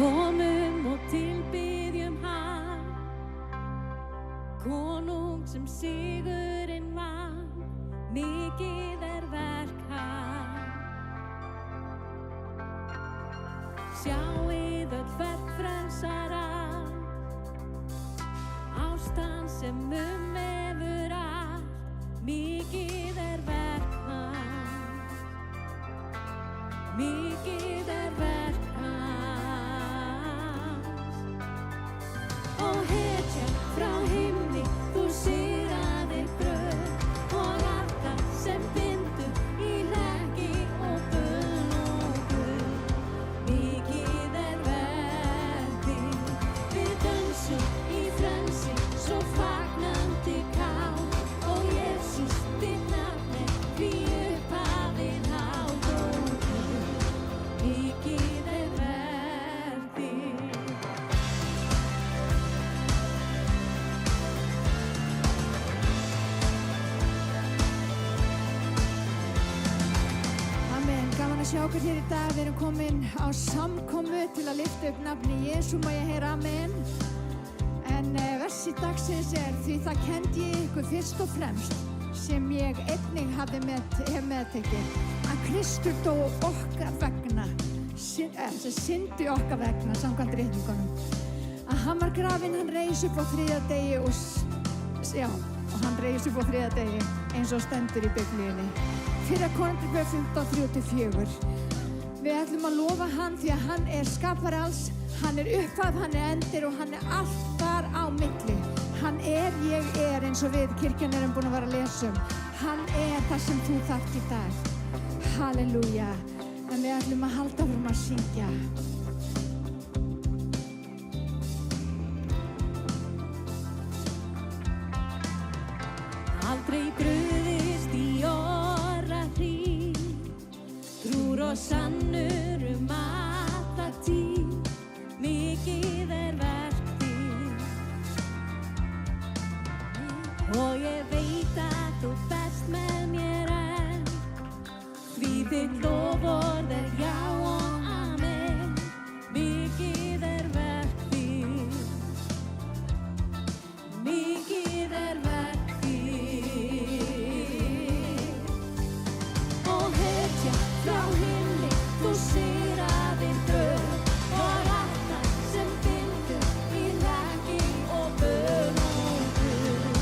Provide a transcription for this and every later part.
Komum og tilbiðjum hann, konung sem sigurinn vann, mikið verk hans. Sjáið öll frelsara, ást hans sem umvefur allt, mikið verk hans, mikið verk hans. Og hetja frá himni, þú sigraðir gröf, og allt það sem bindur í hlekki og bön og guð, mikið verk þitt. Við dönsum í frelsi, svo fagnandi kát, og Jesús þitt nafn er því upphafið hátt, og Guð, mikið verk þitt. Amen, gaman að sjá okkur hér í dag. Við erum komin á samkomu til að lyfta upp nafni Jesú. Má ég heyra amen? En versi dagsins er: því það kenndi ég ykkur fyrst og fremst, sem ég einnig hef meðtekið, að Kristur dó okkar vegna, syndi okkar vegna, samkvæmt ritningunum, að hann var grafinn, hann reis upp á þriðja degi og hann reis upp á þriðja degi eins og stendur í Biblíunni. Fyrra Korintharbréf 15:3-4. Við ætlum að lofa hann því að hann er skapari alls, hann er upphaf, hann er endir og hann er allt þar á milli. Hann er, ég er, eins og við kirkjan erum búin að vera að lesa um. Hann er það sem þú þarft í dag. Halleluja. En við ætlum að halda fram að syngja. Aldrei brugðist í orrahríð, trúr og sannur alla tíð, mikið verk þitt. Og ég veit að þú best með mér enn, því þitt loforð er já og amen, mikið verk þitt, mikið verk þitt. Og hetja frá himni, þú sigraðir gröf, og allt það sem bindur í hlekki og bön og guð,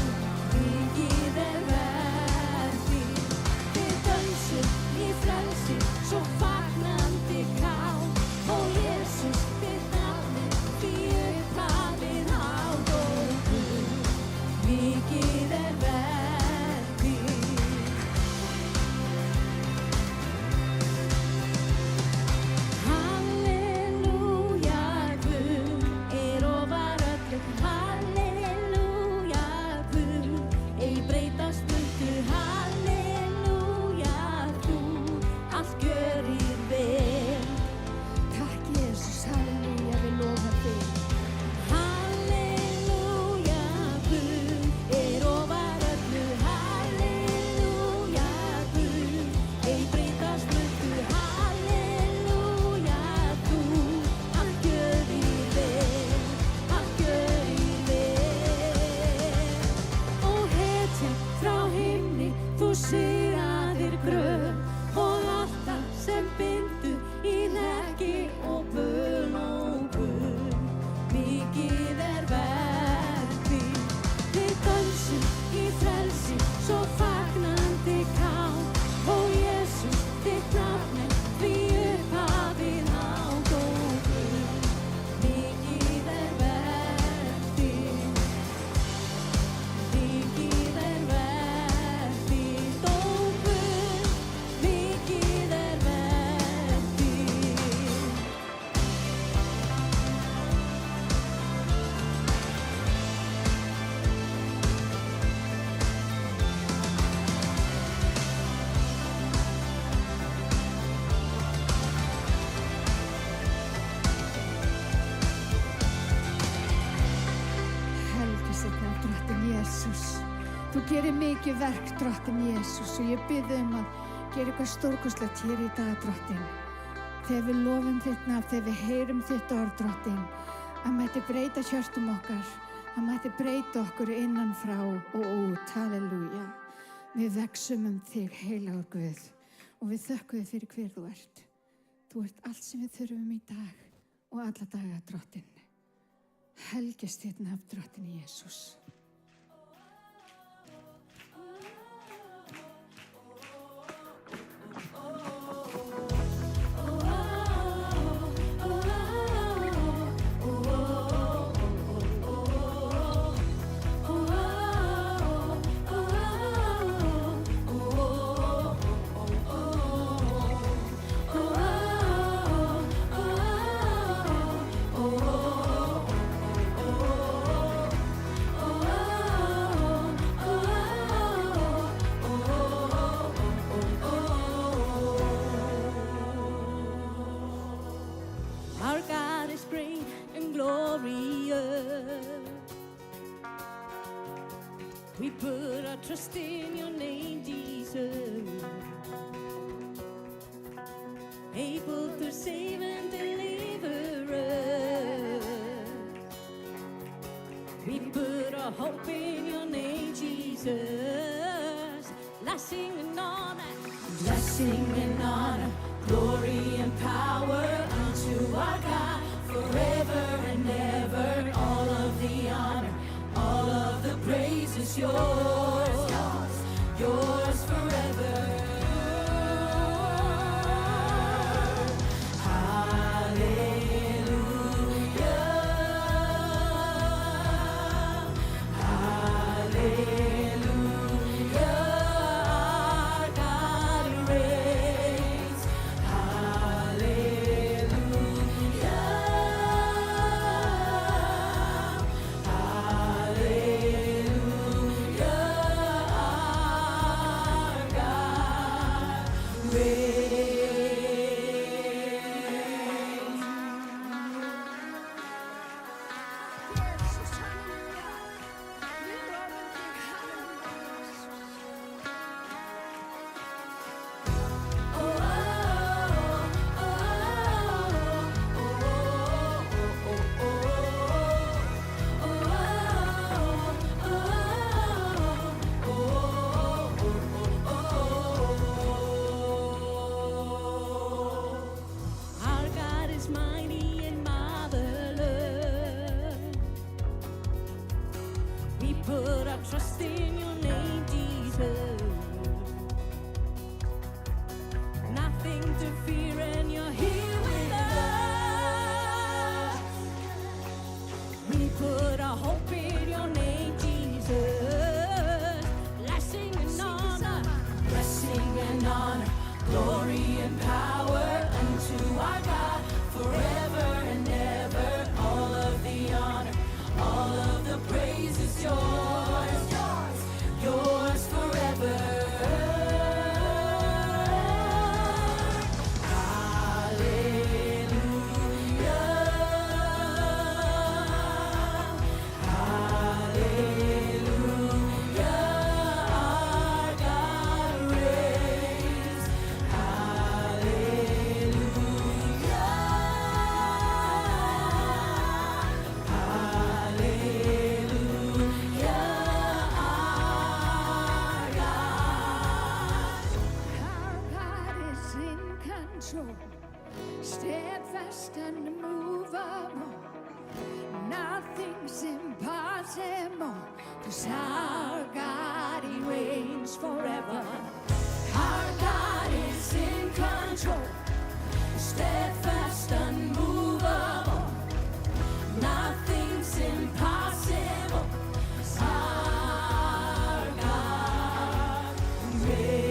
mikið verk þitt. Við dönsum í frelsi, svo fagnandi kát, og Jesús þitt nafn er því upphafið hátt, og Guð, mikið verk þitt. Halleluja, Guð er ofar öllu, halleluja, Guð, ei breytast burtu, halleluja, þú allt gjörir vel. Takk Jesús, halleluja, við lofum þig. Halleluja, Guð er ofar öllu, halleluja, Guð, ei breytast burtu, halleluja, þú allt gjörir vel, allt gjörir vel. Og hetja frá himni, þú sigraðir gröf, og allt það sem bindur í hlekki og bön og guð, mikið verk þitt. Við dönsum í frelsi, svo fagnandi kát, og Jesús þitt nafn er því upphafið hátt, og Guð, mikið verk þitt, mikið verk þitt, og Guð, mikið verk þitt. Helgi sé þér, drottinn Jesús. Þú gerir mikið verk, drottinn Jesús, og ég bið að gera eitthvað stórkostlegt hér í dag, drottinn. þegar við lofum þitt nafn, þegar við heyrum þitt orð, Drottinn, að mætti breyta hjörtum okkar, að mætti breyta okkur innan frá og út. Halleluja. Við veksum þig, heilagur Guð, og við þökkum þig fyrir hver þú ert. Þú ert allt sem við þurfum í dag og alla daga, Drottinn. Helgist þitt nafn, Drottinn Jesús. Our God is great and glorious. We put our trust in your name, Jesus. Able to save and deliver us. We put our hope in your name, Jesus. Blessing and honor, glory and power unto our God forever and ever. All of the honor, all of the praise is yours, yours forever. Put our trust in your name, Jesus. Nothing to fear and you're here with us. We put our hope in your name, Jesus. Blessing and honor, glory and power unto our God forever and ever. All of the honor, all of the praise is yours, yours forever. Steadfast and immovable, nothing's impossible, 'cause our God, He reigns forever. Our God is in control, steadfast, unmovable, nothing's impossible, 'cause our God reigns.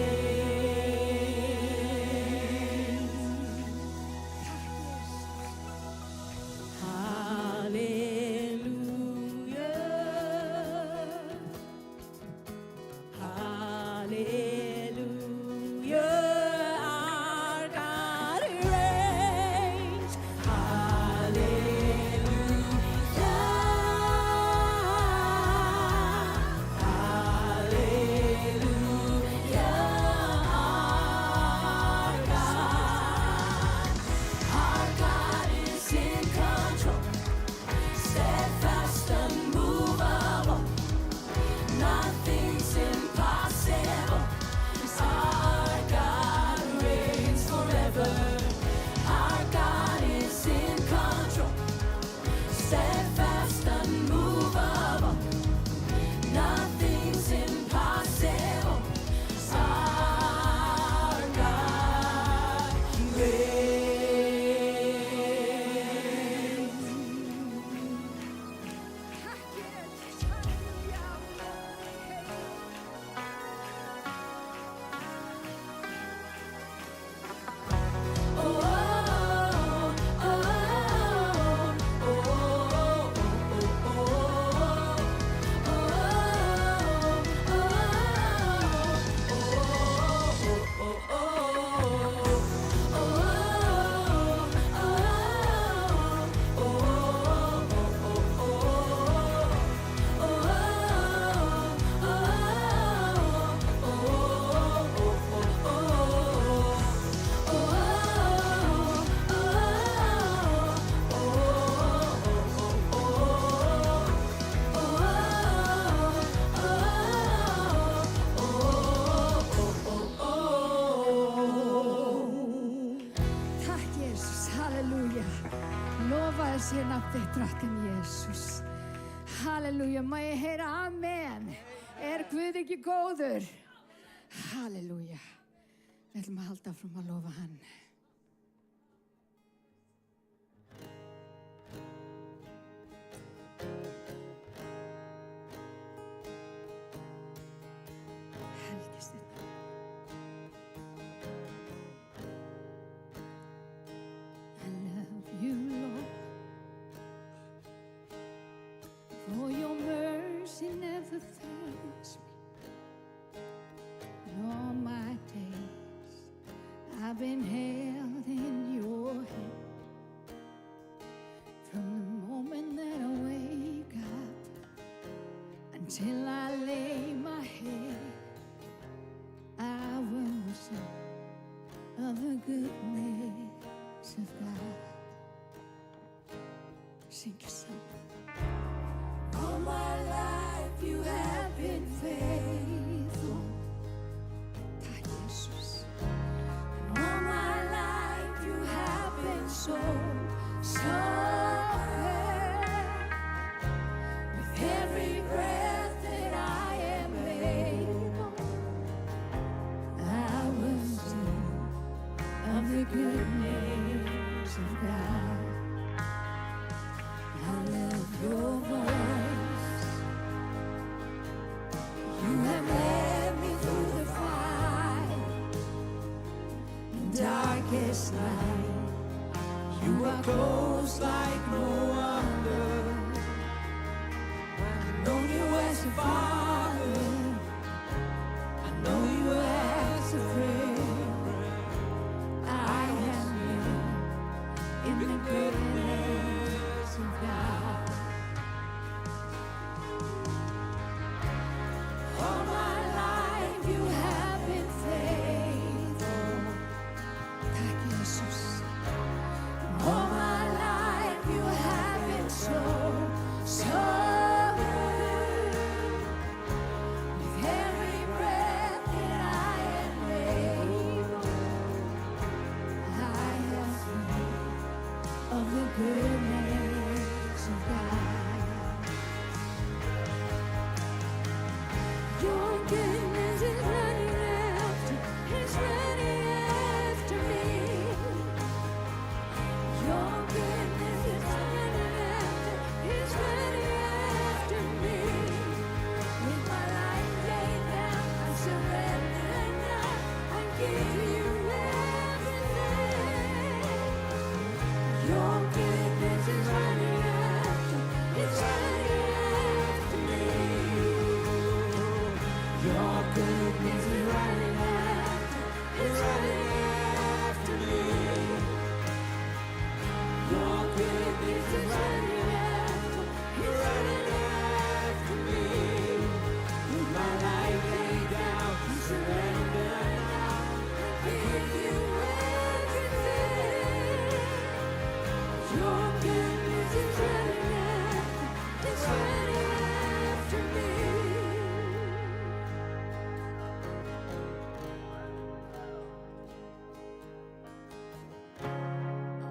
þitt drottinn Jesús. Halleluja, má ég heyra amen. Er Guð ekki góður? Halleluja. Við ætlum að halda áfram að lofa hann. Helgist þetta. I love you, Lord, for your mercy never fails me. In all my days, I've been held in your hand. From the moment that I wake up until I lay my head, I will sing of the goodness of God. Sing your song. All my life you have been faithful. Tack Jesus. All my life you have been so good. With every breath that I am able, I will sing of the goodness of God. I love your voice. You have led me through the fire, in darkest night. You are close like no other. I've known you as a father. I know you as a friend. I have lived in the goodness of God. All my life you have been faithful. Tack Jesus. All my life you have been so good. With every breath that I am able, I have seen of the goodness of God. Your goodness is running after, it's running after me. Your goodness is running after, it's running after me. With my life laid down, I surrender now. I give you everything. Your goodness is running after, it's running after me. Your goodness is running after, it's running after me. Your goodness is running after, it's running after me. With my life laid down, I surrender now. I give you everything. Your goodness is running after, it's running after me.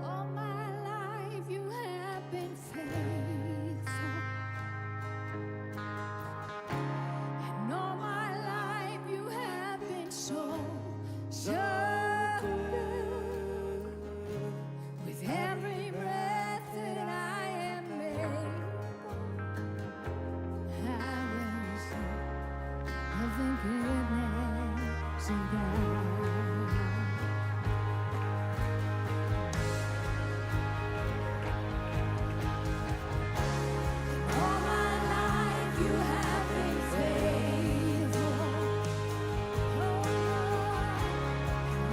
All my life you have been faithful, and all my life you have been so good. With every breath that I am able, I will sing of the goodness of God. All my life you have been faithful.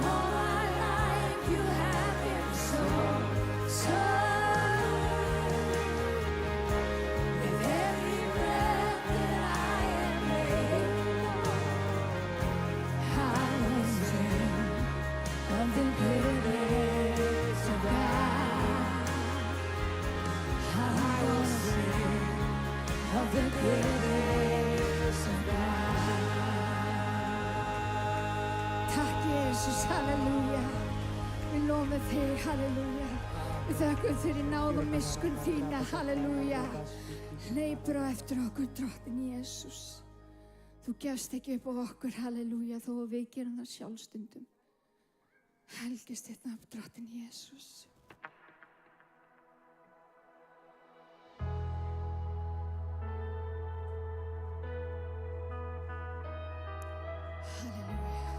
All my life you have been so good. With every breath that I am able, I will sing of the goodness of God. I will sing of the goodness of God. Tack Jesus, halleluja. Vi lovar dig, halleluja. Við þökkum fyrir náð og miskun þína, halleluja. Hleypur á eftir okkur, Drottinn Jesús. Þú gefst ekki upp á okkur, halleluja, þó að við gerum það sjálfstundum. Helgist þitt nafn, Drottinn Jesús. Halleluja.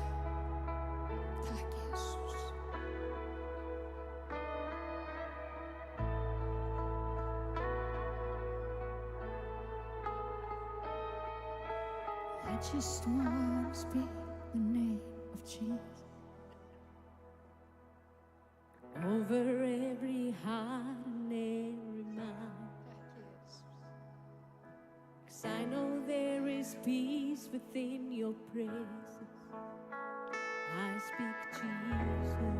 Takk, Jesús. I just want to speak the name of Jesus over every heart and every mind. 'Cause I know there is peace within your presence. I speak Jesus.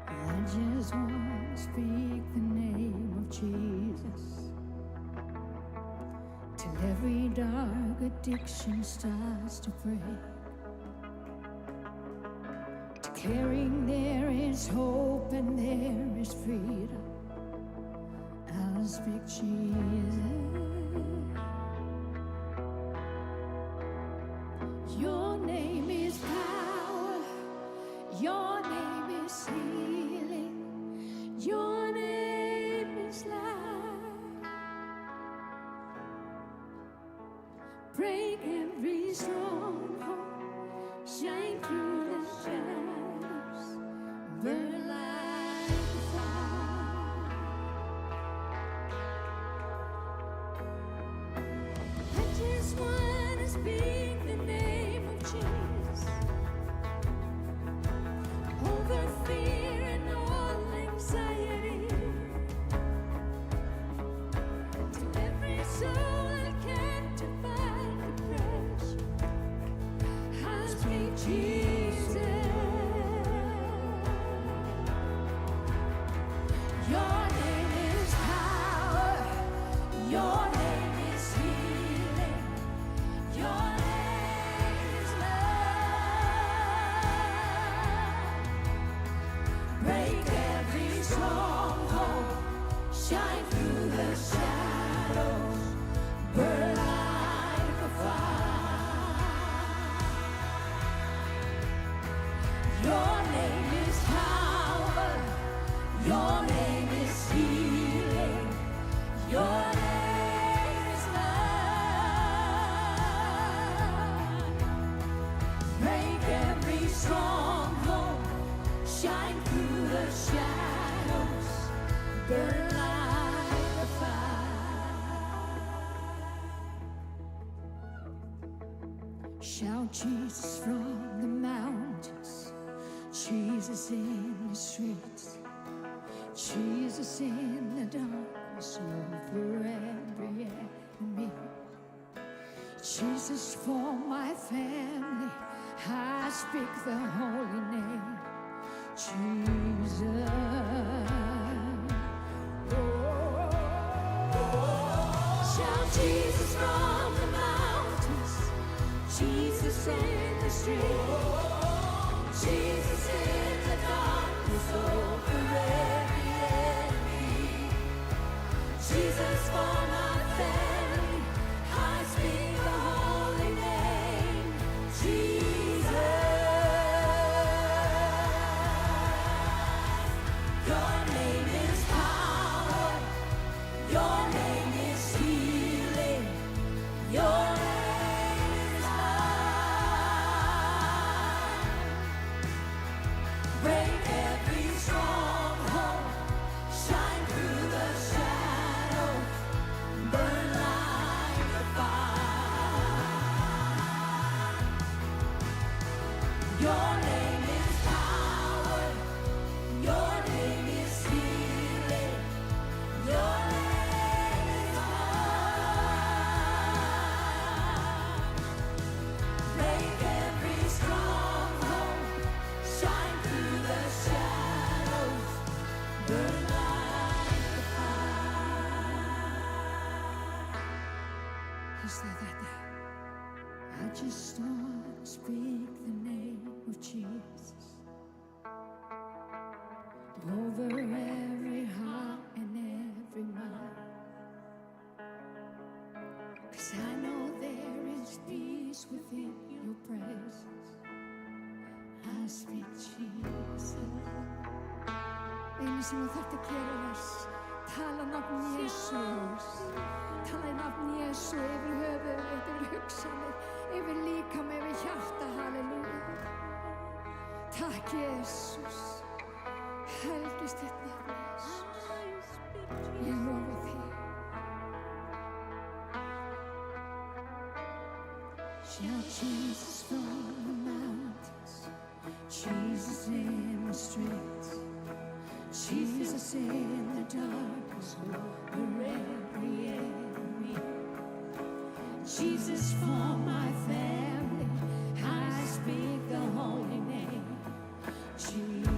I just want to speak the name of Jesus till every dark addiction starts to break. Declaring there is hope and there is freedom. I'll speak Jesus. Your name is power. Your name is healing. Your name is life. Break every stronghold. Shine through the shadows. Burn like a fire. I just want to speak the name of Jesus over fear and all anxiety, to every soul captivated depression. I speak Jesus. Your name is power. Your name is healing. Your name is love. Break every stronghold. Shine through the shadows. Burn like a fire. Your name is power. Your name is healing. Your name is love. Break every stronghold. Shine through the shadows. Burn like a fire. Shout Jesus from the mountains. Jesus in the streets. Jesus in the darkness over every enemy. Jesus for my family. I speak the holy name. Jesus. Shout Jesus from the mountains. Jesus in the street. Jesus in the darkness over every enemy. Jesus for my family. I speak the holy name. Jesus. Your name is power. Your name is healing. Your name is love. Break every stronghold. Shine through the shadows. Burn like a fire. Your name is power. Your name is healing. Your name is love. Break every stronghold. Shine through the shadows. Burn like a fire. Is that? I just want to speak the name of Jesus over every heart and every mind. 'Cause I know there is peace within your presence. I speak Jesus. Einu sem þú þarft að gera er tala nafn Jesús. Tala í nafn Jesú yfir höfuð, yfir hugsanir, yfir líkam, yfir hjarta. Halleluja. Takk Jesús. Helgist þitt nafn Jesús. Ég lofa þér. Shout Jesus from the mountains, Jesus in the streets, Jesus in the darkness over every enemy. Jesus for my family, I speak the holy name, Jesus.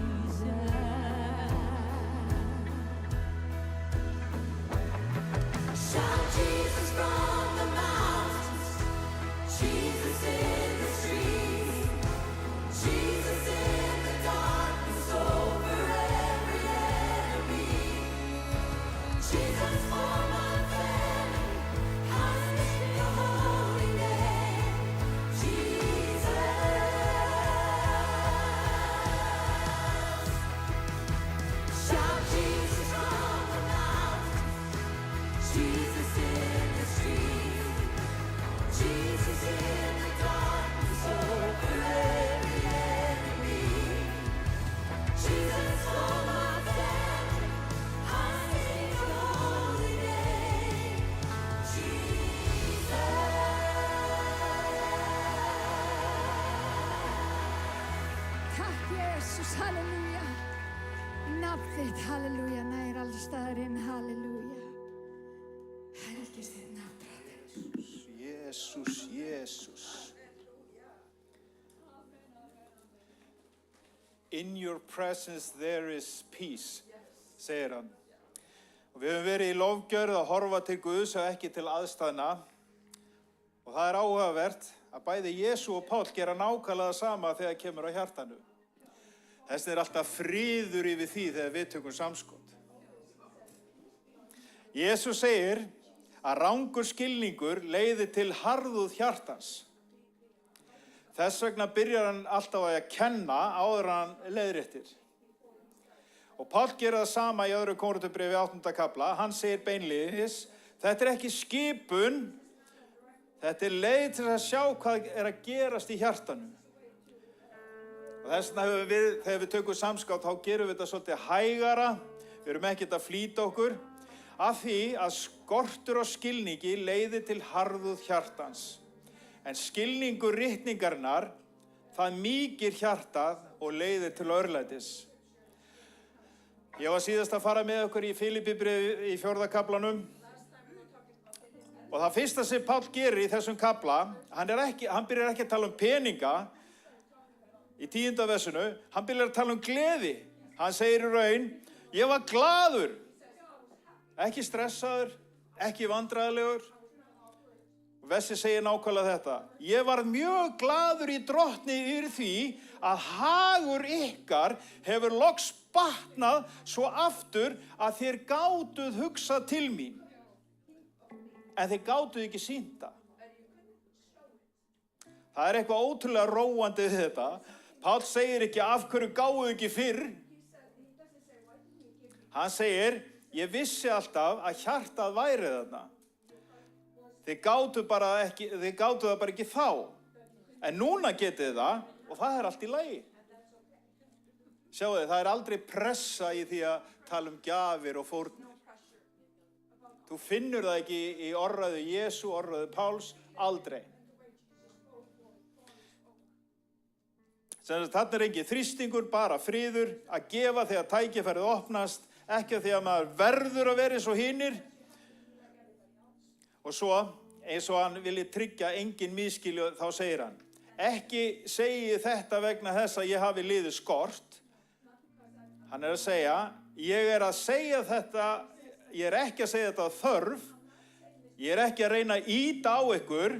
Shout Jesus from the mountains, Jesus in the streets, Jesus in the darkness over every enemy. Jesus for my family, I speak the holy name, Jesus. Shout Jesus from the mountains, Jesus in the streets, Jesus in the darkness over every enemy. Jesus for my family, I speak the holy name, Jesus. Takk Jesus, halleluja. Nafn þitt, halleluja, nær alls staðar inn, halleluja. Helgist þitt nafn, Jesus, Jesus. In your presence there is peace, segir hann. Og við höfum verið í lofgjörð að horfa til Guðs og ekki til aðstæðna. Og það er áhugavert að bæði Jesú og Páll gera nákvæmlega sama þegar kemur á hjartanu. Þess er alltaf friður yfir því þegar við tökum samskot. Jesú segir að rangur skilningur leiði til harðúð hjartans. Þess vegna byrjar hann alltaf að kenna áður en hann leiðréttir. Og Páll gerir það sama í öðru Kórinthubréfi 8. kafla. Hann segir beinlínis, þetta er ekki skipun, þetta er leið til að sjá hvað er að gerast í hjartanu. Og þess vegna höfum við, þegar við tökum samskátt, þá gerum við þetta svolítið hægara. Við erum ekkert að flýta okkur. Af því að skortur og skilningi leiðir til harðúð hjartans. En skilningur ritningarinnar, það mýkir hjartað og leiðir til örlætis. Ég var síðast að fara með okkur í Filippíbréfi í 4. kaflanum. Og það fyrsta sem Páll gerir í þessum kafla, hann byrjar ekki að tala um peninga í 10. versinu, hann byrjar að tala um gleði. Hann segir í raun, ég var glaður. Ekki stressaður, ekki vandræðalegur. Vessi segir nákvæmlega þetta. Ég var mjög glaður í Drottni yfir því að hagur ykkar hefur loks batnað svo aftur að þér gátuð hugsað til mín. En þeir gátuð ekki sýnt það. Það er eitthvað ótrúlega róandi við þetta. Páll segir ekki af hverju gáuð ekki fyrr. Hann segir, ég vissi alltaf að hjartað væri þarna. Þið gátu það bara ekki þá. En núna getið það og það er allt í lagi. Sjáu þið, það er aldrei pressa í því að tala um gjafir og fórnir. Þú finnur það ekki í orðræðu Jesú, orðræðu Páls, aldrei. Þarna er engin þrýstingur, bara friður, að gefa þegar tækifærið opnast, ekki því að maður verður að vera eins og hinir. Og svo, eins og hann vilji tryggja engin misskilju, þá segir hann, ekki segi þetta vegna þess að ég hafi liðið skort. Hann er að segja, ég er ekki að segja þetta þörf, ég er ekki að reyna að ýta á ykkur,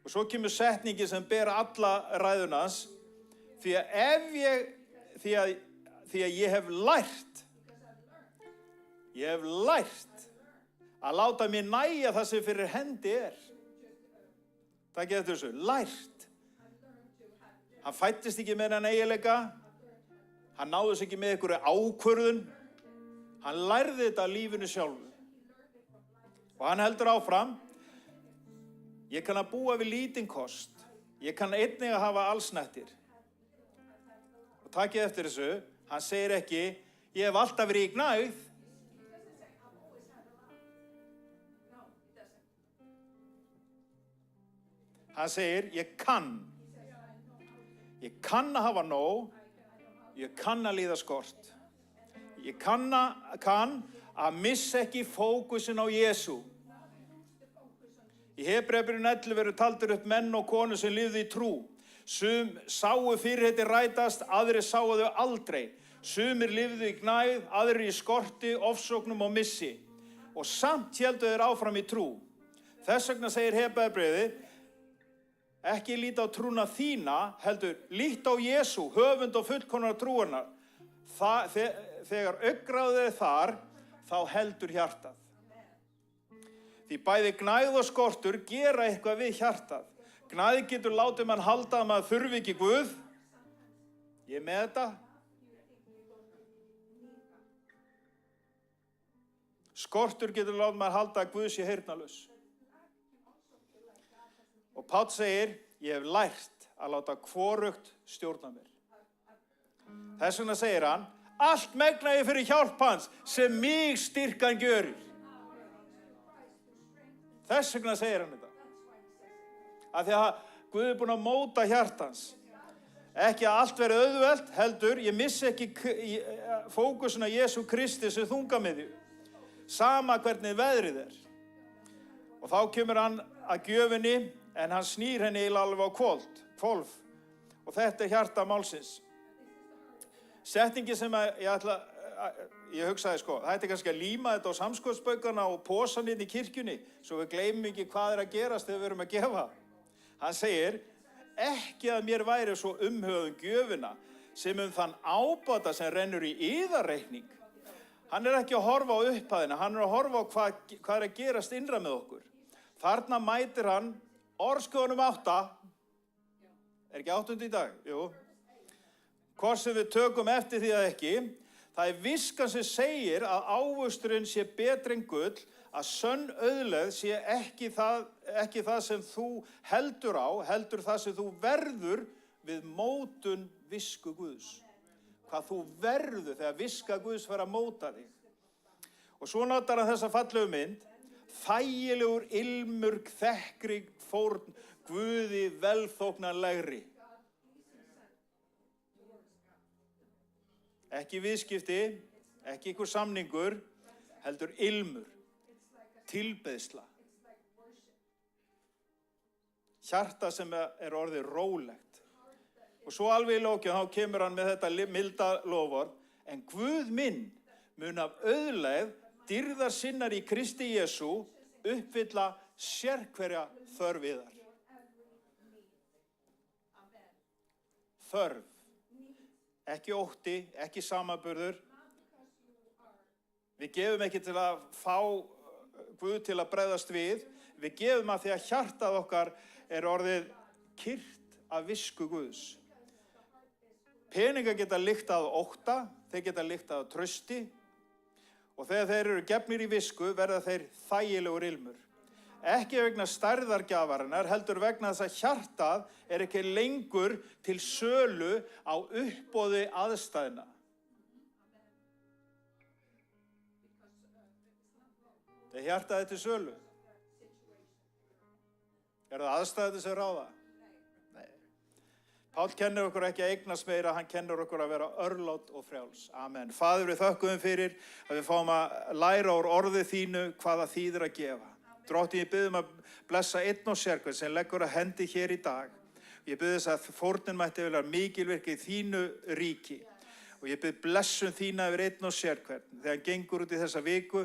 og svo kemur setningi sem ber alla ræðunans, Því að ég hef lært að láta mér nægja það sem fyrir hendi Takk eftir þessu, lært. Hann fæddist ekki með hann eiginleika, hann náði sig ekki með einhverju ákvörðun, hann lærði þetta af lífinu sjálfu. Og hann heldur áfram, ég kann að búa við lítinn kost, ég kann einnig að hafa allsnettir. Og takkið eftir þessu, hann segir ekki, ég hef alltaf verið í gnægð. Hann segir, ég kann að hafa nóg, ég kann að líða skort. Ég kann að missa ekki fókusin á Jesú. Í Hebreabréfinu 11 verður taldir upp menn og konur sem lifðu í trú. Sum sáu fyrirheiti rætast, aðrir sáu þau aldrei. Sumir lifðu í gnægð, aðrir í skorti, ofsóknum og missi. Og samt héldu þeir áfram í trú. Þess vegna segir Hebreabréfið, ekki líta á trúna þína, heldur líta á Jesú, höfund og fullkomnar trúarinnar. Þegar augnaráðið þar, þá heldur hjartað. Því bæði gnægð og skortur gera eitthvað við hjartað. Gnægð getur látið mann halda að maður þurfi ekki Guð. Ég með þetta. Skortur getur látið mann halda að Guð sé heyrnarlaus. Og Páll segir, ég hef lært að láta hvorugt stjórna mér. Þess vegna segir hann, allt megna ég fyrir hjálp hans sem mig styrkan gjörir. Þess vegna segir hann þetta. Af því að Guð er búinn að móta hjartans. Ekki að allt veri auðvelt, heldur, ég missi ekki fókusin á Jesú Kristi sem þungamiðju. Sama hvernig veðrið Og þá kemur hann að gjöfinni, en hann snýr henni alveg á hvolf. Og þetta hjarta málsins. Setningi sem ég hugsaði það ætti kannski að líma þetta á samskotsbaukana og posan inn í kirkjunni, svo við gleymum ekki hvað að gerast þegar við erum að gefa. Hann segir, ekki að mér væri svo umhugað gjöfina, sem þann ábata sem rennur í yðarreikning. Hann ekki að horfa á upphæðina, hann að horfa á hvað að gerast innra með okkur. Þarna mætir hann orðskoðunum 8. Ekki 8. í dag? Jú. Hvort sem við tökum eftir því að ekki, það viskan sem segir að ávöxturinn sé betri en gull, að sönn auðlegð sé ekki það sem þú heldur á, heldur það sem þú verður við mótun visku Guðs. Hvað þú verður þegar viska Guðs fer að móta þig. Og svo notar hann þessa fallegu mynd, þægilegur ilmur þekkri fórn Guði velþóknanlegri. Ekki viðskipti, ekki einhver samningur, heldur ilmur, tilbeiðsla. Hjarta sem orðið rólegt. Og svo alveg í lokin, þá kemur hann með þetta milda loforð, en Guð minn mun af auðlegð dýrðar sinnar í Kristi Jesú uppfylla sérhverja þörf yðar. Þörf. Ekki ótti, ekki samanburður. Við gefum ekki til að fá Guð til að bregðast við. Við gefum að því að hjartað okkar orðið kyrrt af visku Guðs. Peningar geta lyktað af ótta, þeir geta lyktað af trausti og þegar þeir eru gefnir í visku verða þeir þægilegur ilmur. Ekki vegna stærðargjafarinnar, heldur vegna þess að hjartað ekki lengur til sölu á uppboði aðstæðna. Það hjartaði til sölu. Það aðstæðið sem ráða? Nei. Páll kennir okkur ekki að eignast meira, hann kennir okkur að vera örlát og frjáls. Amen. Faðir, við þökkum fyrir að við fáum að læra úr orði þínu hvaða þýðir að gefa. Drottinn, ég bið að blessa einn og sérhvern sem leggur að hendi hér í dag. Ég bið þess að fórnin mætti vera mikilvirk í þínu ríki. Og ég bið blessun þína yfir einn og sérhvern. Þegar hann gengur út í þessa viku,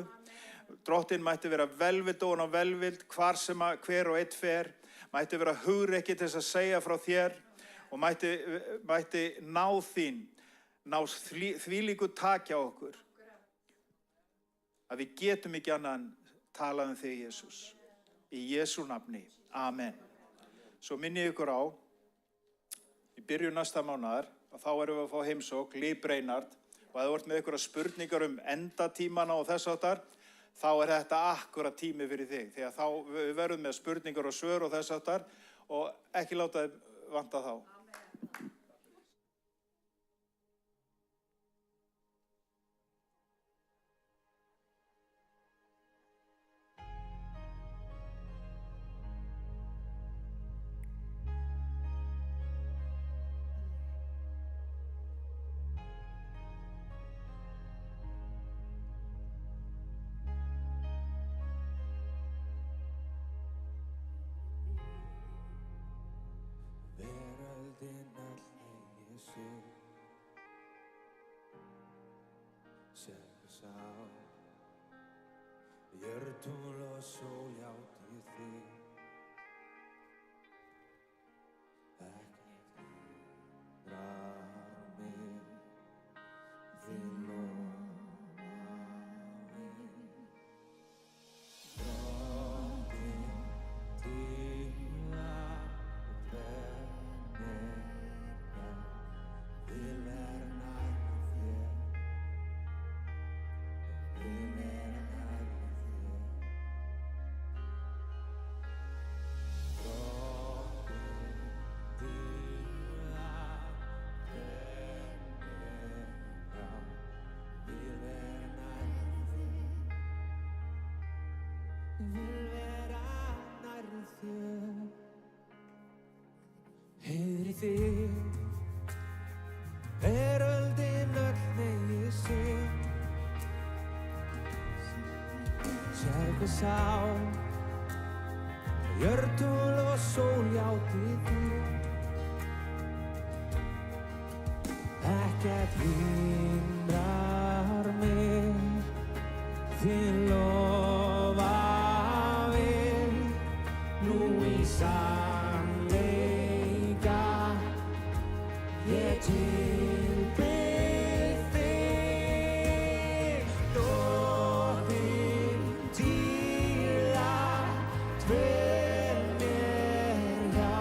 Drottinn mætti vera velvild og hann á velvild, hver og einn fer. Mætti vera hugrekki til þess að segja frá þér. og mætti náð þín, ná þvílíku taki á okkur, að við getum ekki annað en talað þig, Jesús. Í Jesú nafni. Amen. Svo minni ég ykkur á, í byrjun næsta mánaðar, að þá erum við að fá heimsókn, Líf Reinhardt, og ef þú ert með ykkur spurningar endatímana og þess áttar, þá þetta akkúrat tími fyrir þig, því að þá við verðum með spurningar og svör og þess áttar, og ekki láta þið vanta þá. Hjörtungl og sól játi þig, ekkert hindrar mig, þig lofa mig. Drottinn dýra og brennir hjá, vil vera nærri þér, vil vera nærri þér. Heyri þig, veröldin öll megi sig, sér hver sá, hjörtungl og sól játi þig, ekkert hindrar mig, þig lofa við, nú í sannleika ég tilbið þig. Drottinn dýra dvel mér hjá,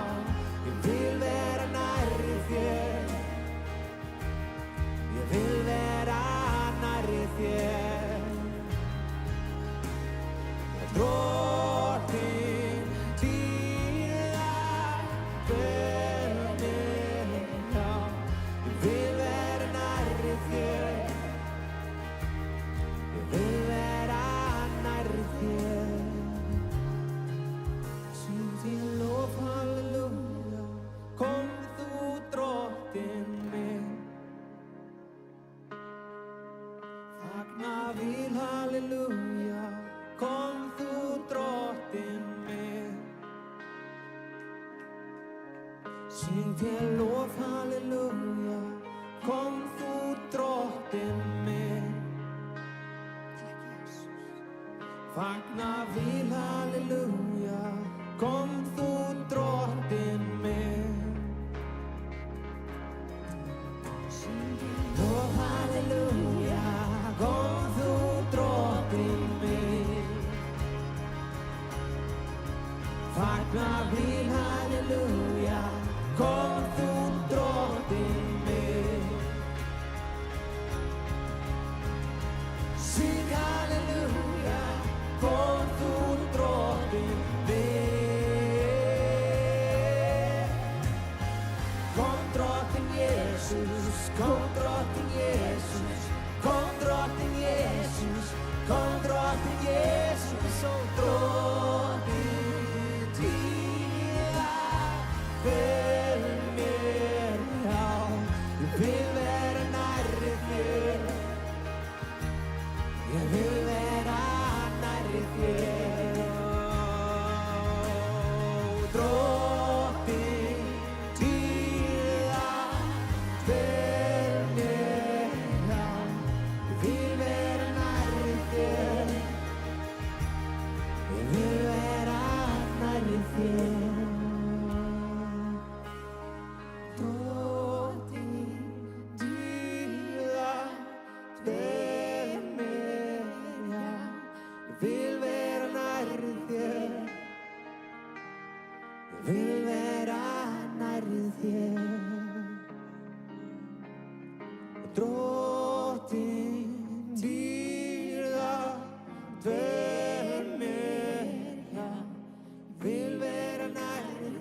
ég vil vera nærri þér, ég vil vera nærri þér. Drottinn dýra dvel mér hjá, ég vil vera nærri þér, ég vil vera nærri þér. Syng þín lof, halleluja, kom þú drottinn minn. Fagna vil, halleluja, kom þú drottinn minn. Syng þér lof, halleluja, kom þú drottinn minn. Fagna vil, halleluja, kom þú drottinn minn. Lof, halleluja, kom þú drottinn minn. Fagna vil, halleluja, kom þú drottinn minn. Syng halleluja, kom þú drottinn minn. Kom drottinn Jesus, kom drottinn Jesus, kom drottinn Jesus, kom drottinn Jesus, og drottinn dýra dvel mér hjá, ég vil vera nærri þér, ég vil vera nærri þér. Drottinn dýra dvel mér hjá, ég vil vera nærri þér, ég vil vera nærri þér.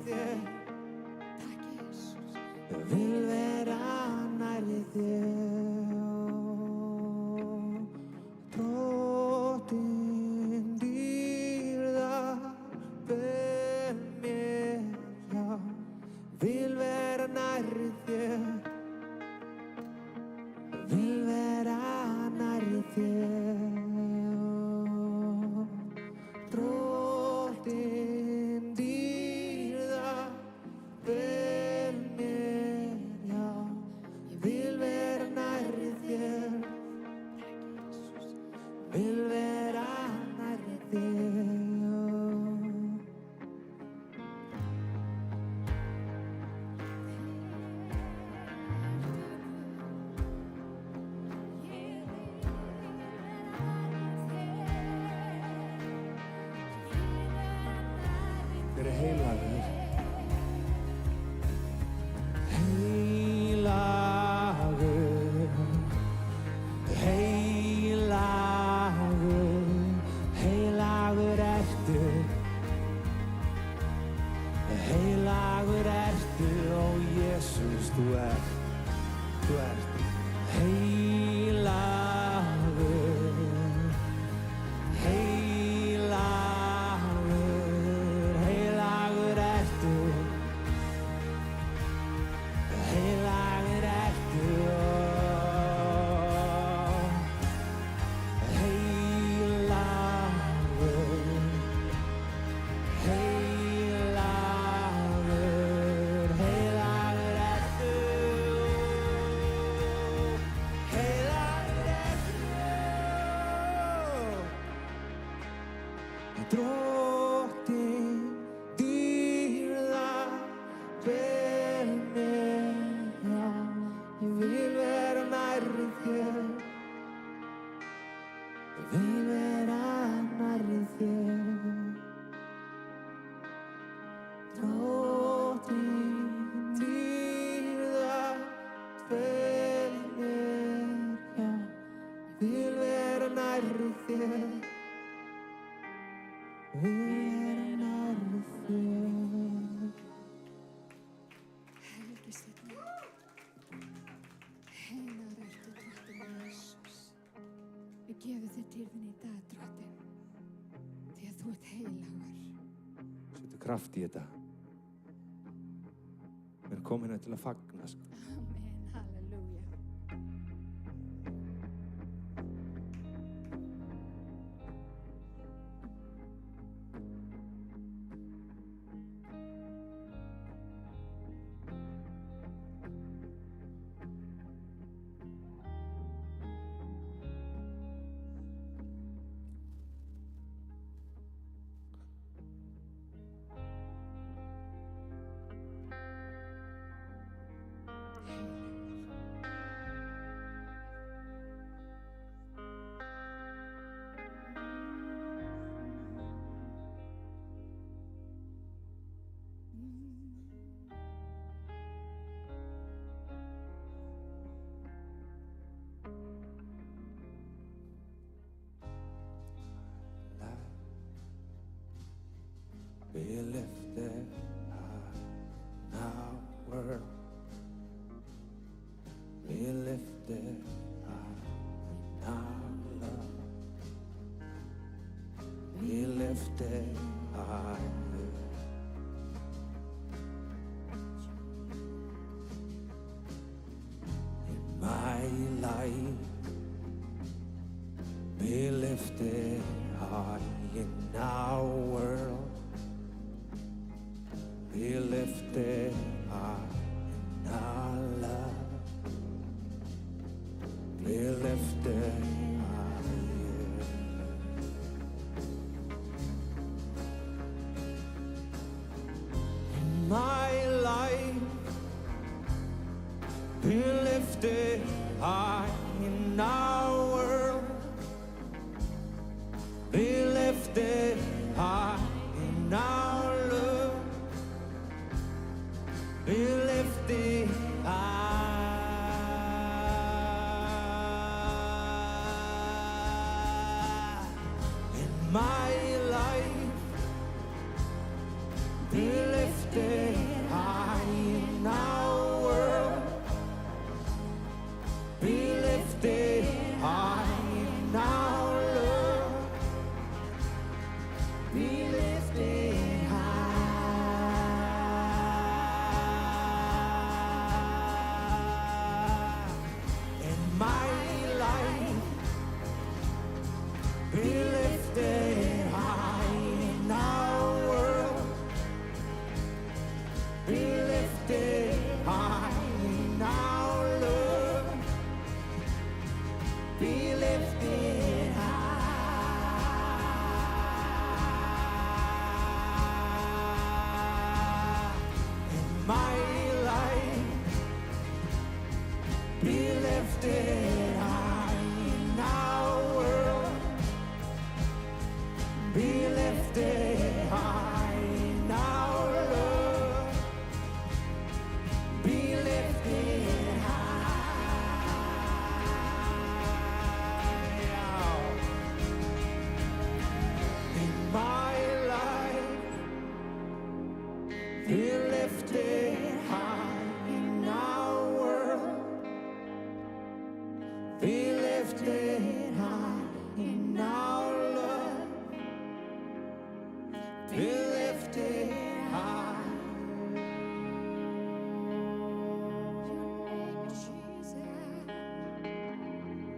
þér. Takk Jesús. Ég vil vera nærri þér. Drottinn dýrðar ber mér, já. Vil vera nærri þér. Vil vera nærri þér. Drottinn dýrðar ber mér, já. Ég vil vera nærri þér. Vil vera nærri þér. Hver heilagur? Heilagur, heilagur, heilagur ertu. Heilagur ertu, ó Jesús, þú ert heilagur, heilagur, heilagur ertu, heilagur ertu, heilagur, heilagur, heilagur ertu, heilagur ertu. Drottinn dýrðar ber mér, já. Ég vil vera nærri þér. Ég vil vera nærri þér. Drottinn dýrðar ber mér, já. Ég vil vera nærri þér. Vil vera nærri þér. Helgisþinn. Heilagur ertu, Drottinn Jesús. Við gefum þér dýrðin í dag, Drottinn, því að þú ert heilagur. Settu kraft í þetta. Við erum komin hérna til að fagna, sko. Amen, halleluja. Be lifted high now, world. Be lifted high now, love. Be lifted high. In my life, be lifted high in our world. Be lifted high in our love. Be lifted higher. In my life, be lifted high in our world. Be lifted high in our love. Be lifted high in my life. Be lifted lifted high in our world. Be lifted high in our love. Be lifted high in my life. Be lifted high in our world. Be lifted high in our love. Be lifted high in my life. Be lifted high in our world. Be lifted high in our love. Be lifted high in my life. Be lifted high in our world. Be lifted high in our love. Be lifted high.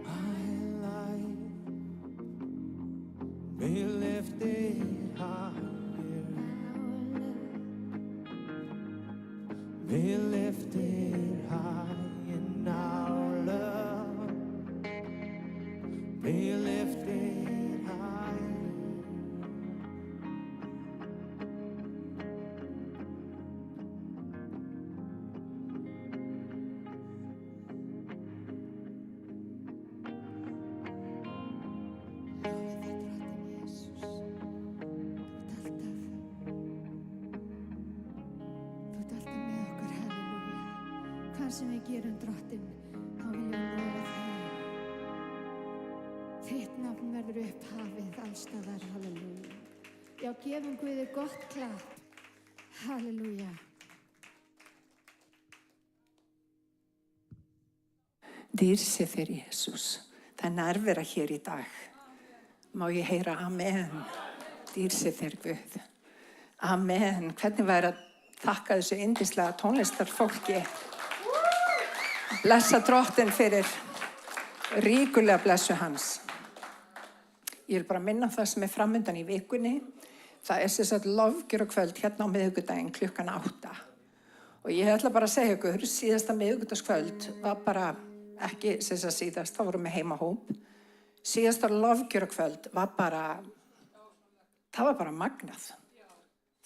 My life be lifted higher. Be lifted high in our love. Be lifted high. Þú ert alltaf með okkur, halleluja. Hvað sem við gerum, Drottinn, þá viljum við lofa þér. Þitt nafn verður upphafið allstaðar, halleluja. Já, gefum Guði gott klapp, halleluja. Dýrse fyrir Jesus. Það er nærvera hér í dag. Má ég heyra amen. Dýrse fyrir Guð. Amen. Hvernig væri að þakka þessu yndislega tónlistarfólki. Blessa Drottinn fyrir ríkulega blessu hans. Ég vil bara minna það sem er framundan í vikunni. Það er sem sagt lofgjörukvöld hérna á miðvikudaginn klukkan 8. Og ég ætla bara að segja ykkur, síðasta miðvikudagskvöld var bara ekki sem sagt síðast, þá vorum við heimahóp. Síðasta lofgjörukvöld var bara, það var bara magnað.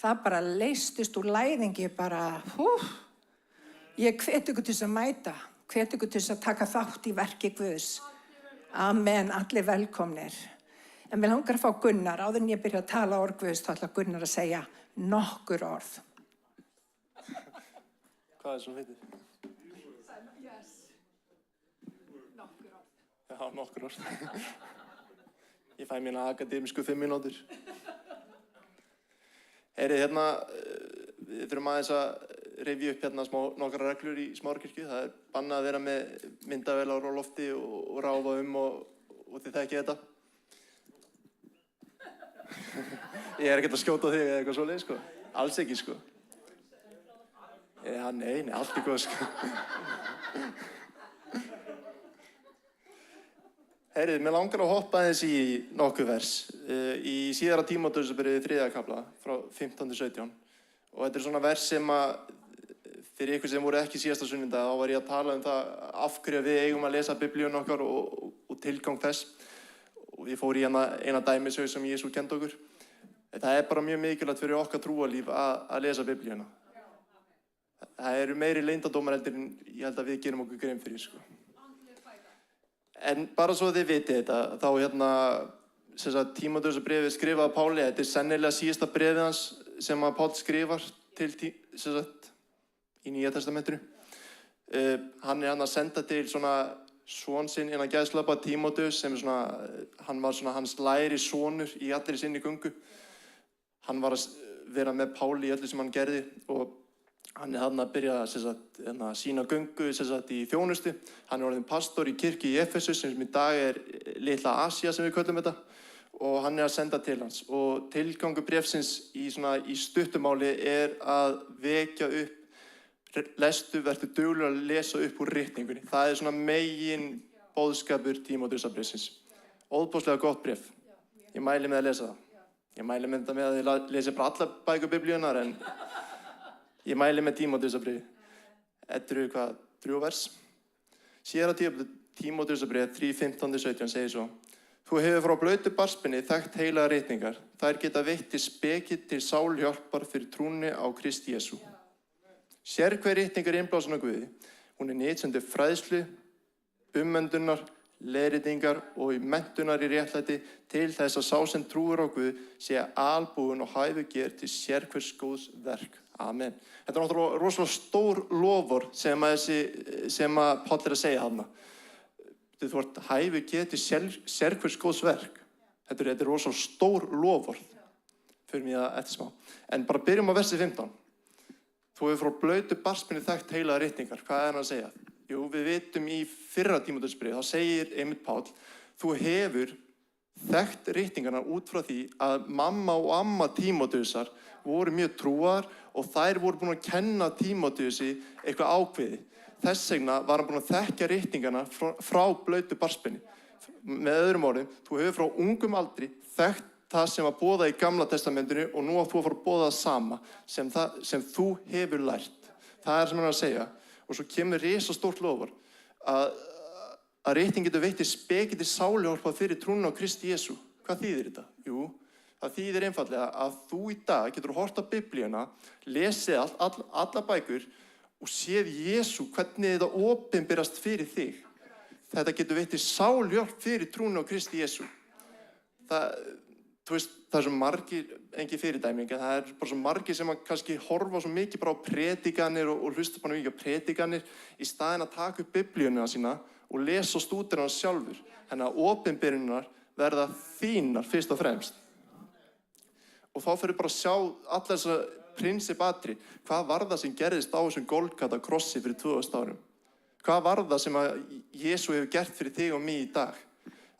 Það bara leystist úr læðingi bara, Ég hvet ykkur til þess að mæta, hvet ykkur til þess að taka þátt í verki Guðs. Amen, allir velkomnir. En mér langar að fá Gunnar, áður en ég byrja að tala orð Guðs, þá ætla Gunnar að segja nokkur orð. Hvað svo heitir? Yes. Nokkur orð. Já, nokkur orð. Ég fæ mína akademísku 5 mínútur. Heyrið, hérna, við þurfum aðeins að rifja upp hérna nokkrar reglur í Smárkirkju. Það er bannað að vera með myndavélar á lofti og ráfa og þið þekkið þetta. Ég er ekkert að skjóta þig eða eitthvað svoleiðis, sko. Alls ekki, sko. Já, nei, allt er góð, sko. Heyrið, mér langar að hoppa aðeins í nokkuð vers. Í síðara Tímóteusarbréfi 3. kafla, frá 15-17. Og þetta er svona vers sem að, fyrir ykkur sem voru ekki síðasta sunnudag, þá var ég að tala um það af hverju við eigum að lesa Biblíun okkar og tilgang þess. Og ég fór í eina dæmisögu sem Jesú kenndi okkur. Það er bara mjög mikilvægt fyrir okkar trúarlíf að lesa Biblíuna. Það eru meiri leyndardómar heldur en ég held að við gerum okkur grein fyrir, sko. En bara svo þið vitið þetta, þá Tímóteusarbréfið skrifað af Páli, þetta er sennilega síðasta bréfið hans sem að Páll skrifar til í Nýja testamentinu. Hann er að senda til svona son sinn innan gæðslappa Tímóteus sem hann var svona hans læri sonur í allri sinni göngu. Hann var að vera með Páli í öllu sem hann gerði og hann er þarna að byrja að sína göngu í þjónustu. Hann er orðinn pastor í kirkju í Efesus sem í dag er litla Asía sem við köllum þetta og hann er að senda til hans. Og tilgangur bréfsins í stuttumáli er að vekja upp, vertu duglegur að lesa upp úr ritningunni. Það er svona megin boðskapur Tímóteusarbréfsins. Óðbóðslega gott bréf. Ég mæli með að lesa það. Ég mæli með þetta með að þið lesi bara allar bækur biblíunnar en ég mæli með Tímóteusarbréfi. Þetta eru 3 vers. Síðara Tímóteusarbréf 3:15-17 segir svo: Þú hefur frá blautu barnsbeini þekkt heilagar ritningar. Þær geta veitt til speki til sálhjálpar fyrir trúnni á Krist Jesú. Sérhver ritning er innblásin af Guði. Hún er nytsendi fræðslu, ummöndunar, leiðréttingar og í menntunar í réttlæti til þess að sá sem trúir á Guð sé albúinn og hæfuger til sérhvers góðs verk. Amen. Þetta er náttúrulega rosalega stór lofur sem að Páll er að segja þarna. Þú ert hæfuger til sérhvers góðs verk. Þetta er rosalega stór lofur. Fyrir mig að eftir smá. En bara byrjum á versi 15. Þú hefur frá blautu barnsbeini þekkt heilagar ritningar. Hvað er hann að segja? Jú, við vitum í fyrra Tímóteusbréfi, þá segir einmitt Páll, þú hefur þekkt ritningarna út frá því að mamma og amma Tímóteusar voru mjög trúar og þær voru búin að kenna Tímóteusi eitthvað ákveði. Þess vegna var hann búin að þekkja ritningarna frá blautu barnsbeini. Með öðrum orðum, þú hefur frá ungum aldri þekkt það sem var boðað í Gamla testamentinu og nú átt þú að fara að boða það sama sem þú hefur lært. Það er sem hann að segja. Og svo kemur risastórt lofur að ritning getur veitt speki til sálhjálpar fyrir trúna á Krist Jesú. Hvað þýðir þetta? Jú, það þýðir einfaldlega að þú í dag getur hort á Biblíuna, lesið alla bækur og séð Jesú hvernig þetta opinberast fyrir þig. Þetta getur veitt sálhjálp fyrir trúna á Krist Jesú. Það er svo margir, engin fyrirdæming, en það er bara svo margir sem að kannski horfa svo mikið bara á predikanir og hlusta bara mikið á predikanir í staðinn að taka upp Biblíuna sína og lesa og stúdera hana sjálfur. Þannig að opinberunar verða þínar fyrst og fremst. Og þá fyrir bara að sjá allar þessar prinsipatri. Hvað var það sem gerðist á þessum Golgata krossi fyrir 2000 árum? Hvað var það sem að Jesú hefur gert fyrir þig og mig í dag?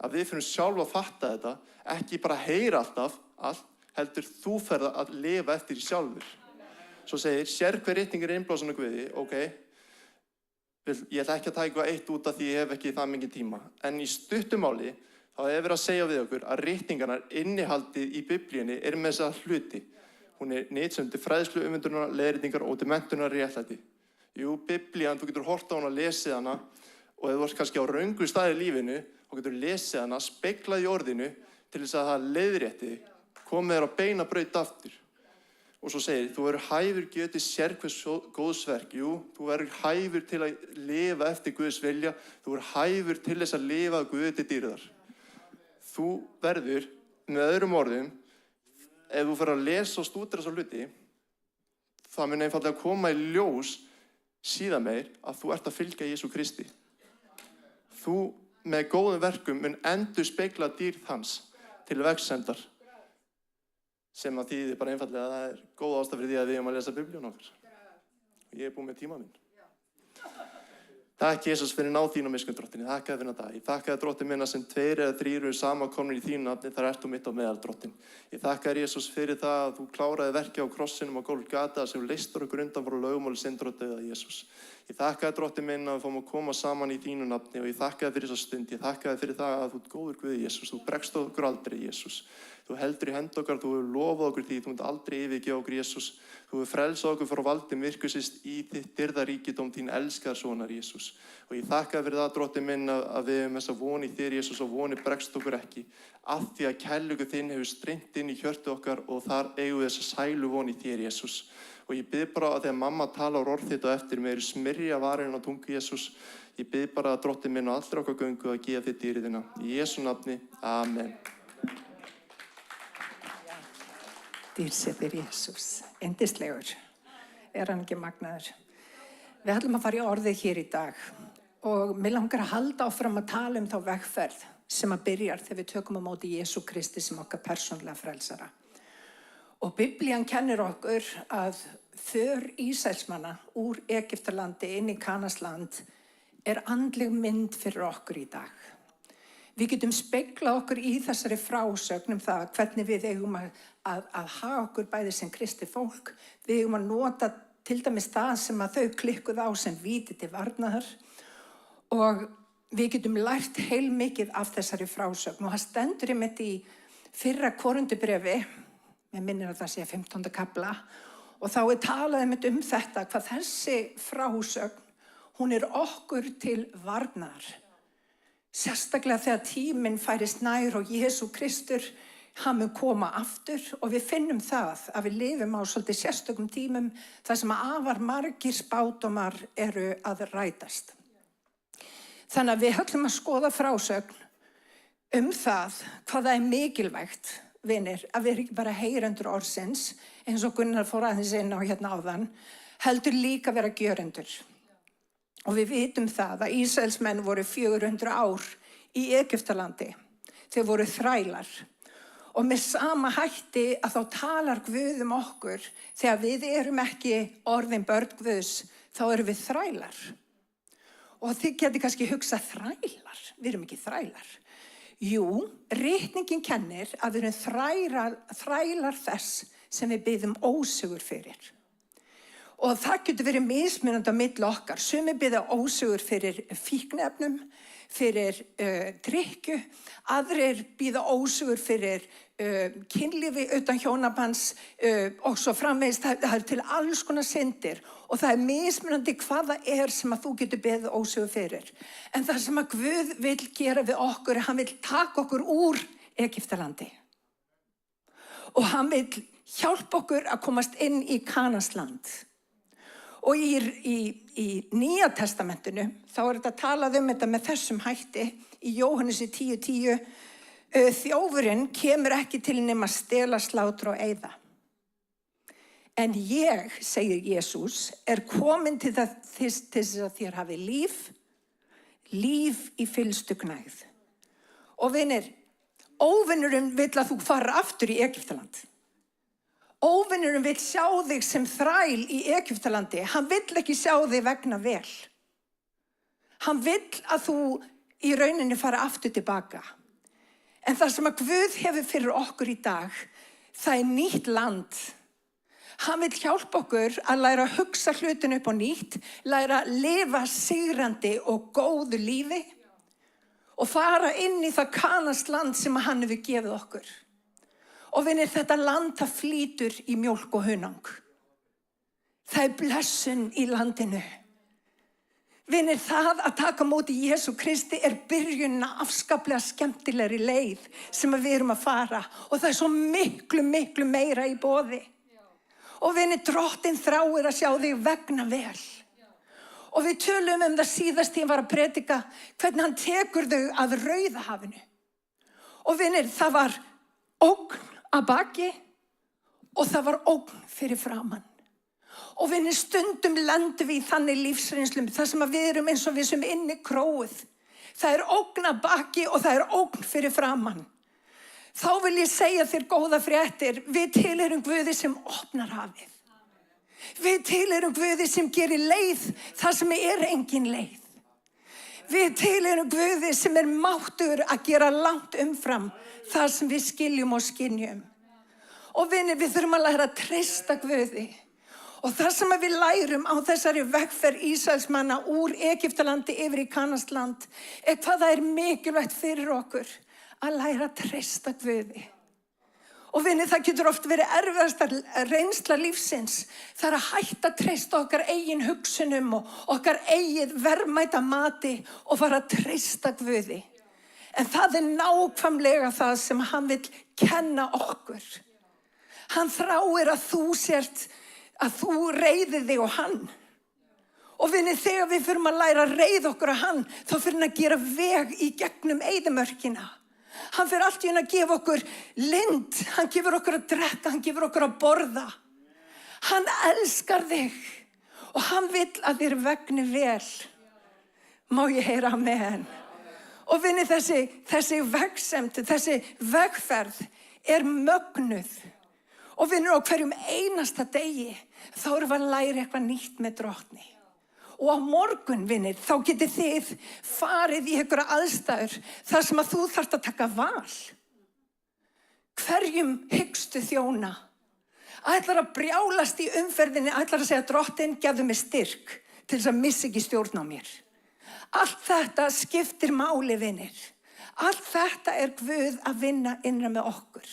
Að við fyrir sjálf að fatta þetta, ekki bara heyra allt, heldur þú ferð að lifa eftir sjálfur. Svo segir, sérhver ritning er innblásin af Guði, ok, ég ætla ekki að taka eitt út af því ég hef ekki það mikið tíma. En í stuttumáli, þá hefur verið að segja við okkur að ritningarnar innihaldið í Biblíunni er með þessa hluti. Hún er nytsendi fræðslu, ummyndunar, leiðréttingar og til menntunar réttlæti. Jú, Biblían, þú getur hort á hana, lesið hana og ef þú ert kannski á röngu staði í lífinu, þá getur lesið hana, speglað í orðinu til þess að það leiðrétti þig, komið þér á beina braut aftur. Og svo segir, þú verður hæfur getið sérhvers góðsverk. Jú, þú verður hæfur til að lifa eftir Guðs vilja, þú verður hæfur til þess að lifa Guði til dýrðar. Þú verður, með öðrum orðum, ef þú fer að lesa og stúdera þessa hluti, það mun einfaldlega koma í ljós síðan meir að þú ert að fylgja Jesú Kristi. Þú með góðum verkum mun endur spegla dýrð hans til vegsemdar sem að þýðir bara einfaldlega að það er góð ástæða fyrir því að við erum að lesa Biblíuna okkar. Og ég er búinn með tíma minn. Takk Jesús fyrir náð þín og miskunn drottin. Ég þakka þér fyrir þetta. Ég þakka þér drottin minna sem 2 eða 3 eru samankomnir í þínu nafni, þar ert þú mitt á meðal drottin. Ég þakka þér Jesús fyrir það að þú kláraði verkið á krossinum á Golgata sem leystur okkur undan frá lögmáli syndar og dauða Jesús. Ég þakka þér drottin minna að við fáum að koma saman í þínu nafni og ég þakka þér fyrir þessa stund. Ég þakka þér fyrir það að þú ert góður Guð Jesús. Þú bregst okkur aldrei Jesús. Þú heldur í hend okkar, þú hefur lofað okkur því, þú munt aldrei yfirgefa okkur Jesús. Þú hefur frelsað okkur frá valdi myrkursins í þitt dýrðaríkidóm, þín elskaðar sonar Jesús. Og ég þakka þér fyrir það, drottinn minn, að við hefum þessa von í þér Jesús og voni bregst okkur ekki. Af því að kærleikur þinn hefur streymt inn í hjörtu okkar og þar eigum við þessa sælu von í þér Jesús. Og ég bið bara að þegar mamma talar orð þitt á eftir mér smyrja varinn á tungu Jesús. Ég bið bara að drottinn minn og allra okkar göngu að gefa þitt dýrðina. Í Jesú nafni, amen. Dýrsetir Jesús, yndislegur, er hann ekki magnaður. Við ætlum að fara í orðið hér í dag og mig langar að halda áfram að tala þá vegferð sem að byrjar þegar við tökum á móti Jesú Kristi sem okkar persónulega frelsara. Og Biblían kennir okkur að för Ísraelsmanna úr Egyptalandi inn í Kanasland andleg mynd fyrir okkur í dag. Við getum speglað okkur í þessari frásögn það hvernig við eigum að haga okkur bæði sem kristið fólk. Við eigum að nota til dæmis það sem að þau klikkuð á sem víti til varnaðar og við getum lært heilmikið af þessari frásögn og það stendur einmitt í fyrra Korintubrefi, ég minnir að það sé 15. kafla, og þá talað einmitt þetta, hvað þessi frásögn, hún okkur til varnar. Sérstaklega þegar tíminn færist nær og Jesú Kristur, hann mun koma aftur og við finnum það að við lifum á svolítið sérstökum tímum þar sem afar margir spádómar að rætast. Þannig að við höllum að skoða frásögn það hvað það mikilvægt, vinir, að við erum ekki bara heyrendur orðsins, eins og Gunnar fór aðeins inn á hérna áðan, heldur líka vera gjörendur. Og við vitum það að Ísraelsmenn voru 400 ár í Egyptalandi. Þeir voru þrælar. Og með sama hætti að þá talar Guð okkur, þegar við erum ekki orðin börn Guðs, þá erum við þrælar. Og þið geti kannski hugsað þrælar, við erum ekki þrælar. Jú, ritningin kennir að við erum þrælar þess sem við biðjum ósigur fyrir. Og það getur verið mismunandi á milli okkar. Sumir biðja ósigur fyrir fíkniefnum, fyrir drykkju, aðrir biðja ósigur fyrir kynlífi utan hjónabands og svo framvegis. Það til alls konar syndir og það mismunandi hvað það sem að þú getur beðið ósigur fyrir. En það sem að Guð vill gera við okkur, hann vill taka okkur úr Egyptalandi. Og hann vill hjálpa okkur að komast inn í Kanasland. Og í Nýja testamentinu, þá þetta talað þetta með þessum hætti, í Jóhannesi 10:10, þjófurinn kemur ekki til nema stela, slátra og eyða. En ég, segir Jesús, komin til þess að þér hafi líf í fyllstu gnægð. Og vinir, óvinurinn vill að þú fara aftur í Egyptaland. Óvinurinn vill sjá þig sem þræl í Egyptalandi. Hann vill ekki sjá þig vegna vel. Hann vill að þú í rauninni fara aftur tilbaka. En það sem að Guð hefur fyrir okkur í dag, það nýtt land. Hann vill hjálpa okkur að læra að hugsa hlutin upp á nýtt, læra að lifa sigrandi og góðu lífi og fara inn í það Kanasland sem hann hefur gefið okkur. Og vinir, þetta land það flýtur í mjólk og hunang. Það blessun í landinu. Vinir, það að taka móti Jesú Kristi byrjun afskaplega skemmtilegri leið sem við erum að fara. Og það svo miklu meira í boði. Og vinir, Drottinn þráir að sjá þig vegna vel. Og við tölum það síðast ég var að predika, hvernig hann tekur þau að Rauðahafinu. Og vinir, það var ógn að baki og það var ógn fyrir framann. Og vinir, stundum lendum við í þannig lífsreynslum, þar sem við erum eins og við sem inni króið. Það ógn að baki og það ógn fyrir framann. Þá vil ég segja þér góða fréttir, við tilheyrum Guði sem opnar hafið. Við tilheyrum Guði sem gerir leið þar sem engin leið. Við tilheyrum Guði sem máttugur að gera langt umfram það sem við skiljum og skynjum. Og vinir, við þurfum að læra að treysta Guði. Og það sem við lærum á þessari vegferð Ísraelsmanna úr Egyptalandi yfir í Kanasland hvað það mikilvægt fyrir okkur að læra að treysta Guði. Og vinir, það getur oft verið erfiðasta reynsla lífsins. Það að hætta að treysta okkar eigin hugsunum og okkar eigið verðmæta mati og fara að treysta Guði. En það nákvæmlega það sem hann vill kenna okkur. Hann þráir að þú reiðir þig á hann. Og vinir, þegar við förum að læra að reiða okkur á hann, þá fyrir hann að gera veg í gegnum eyðimörkina. Hann fyrir allt í einu að gefa okkur lind, hann gefur okkur að drekka, hann gefur okkur að borða. Hann elskar þig og hann vill að þér vegni vel. Má ég heyra amen? Og vinni, þessi vegsemd, þessi vegferð mögnuð. Og vinur, á hverjum einasta degi, þá erum við að læra eitthvað nýtt með Drottni. Og á morgun, vinir, þá getið þið farið í einhverja aðstæður þar sem að þú þarft að taka val. Hverjum hyggstu þjóna? Ætlar að brjálast í umferðinni, ætlar að segja Drottinn, gefðu mig styrk til þess að missa ekki stjórn á mér. Allt þetta skiptir máli, vinir. Allt þetta er Guð að vinna innra með okkur.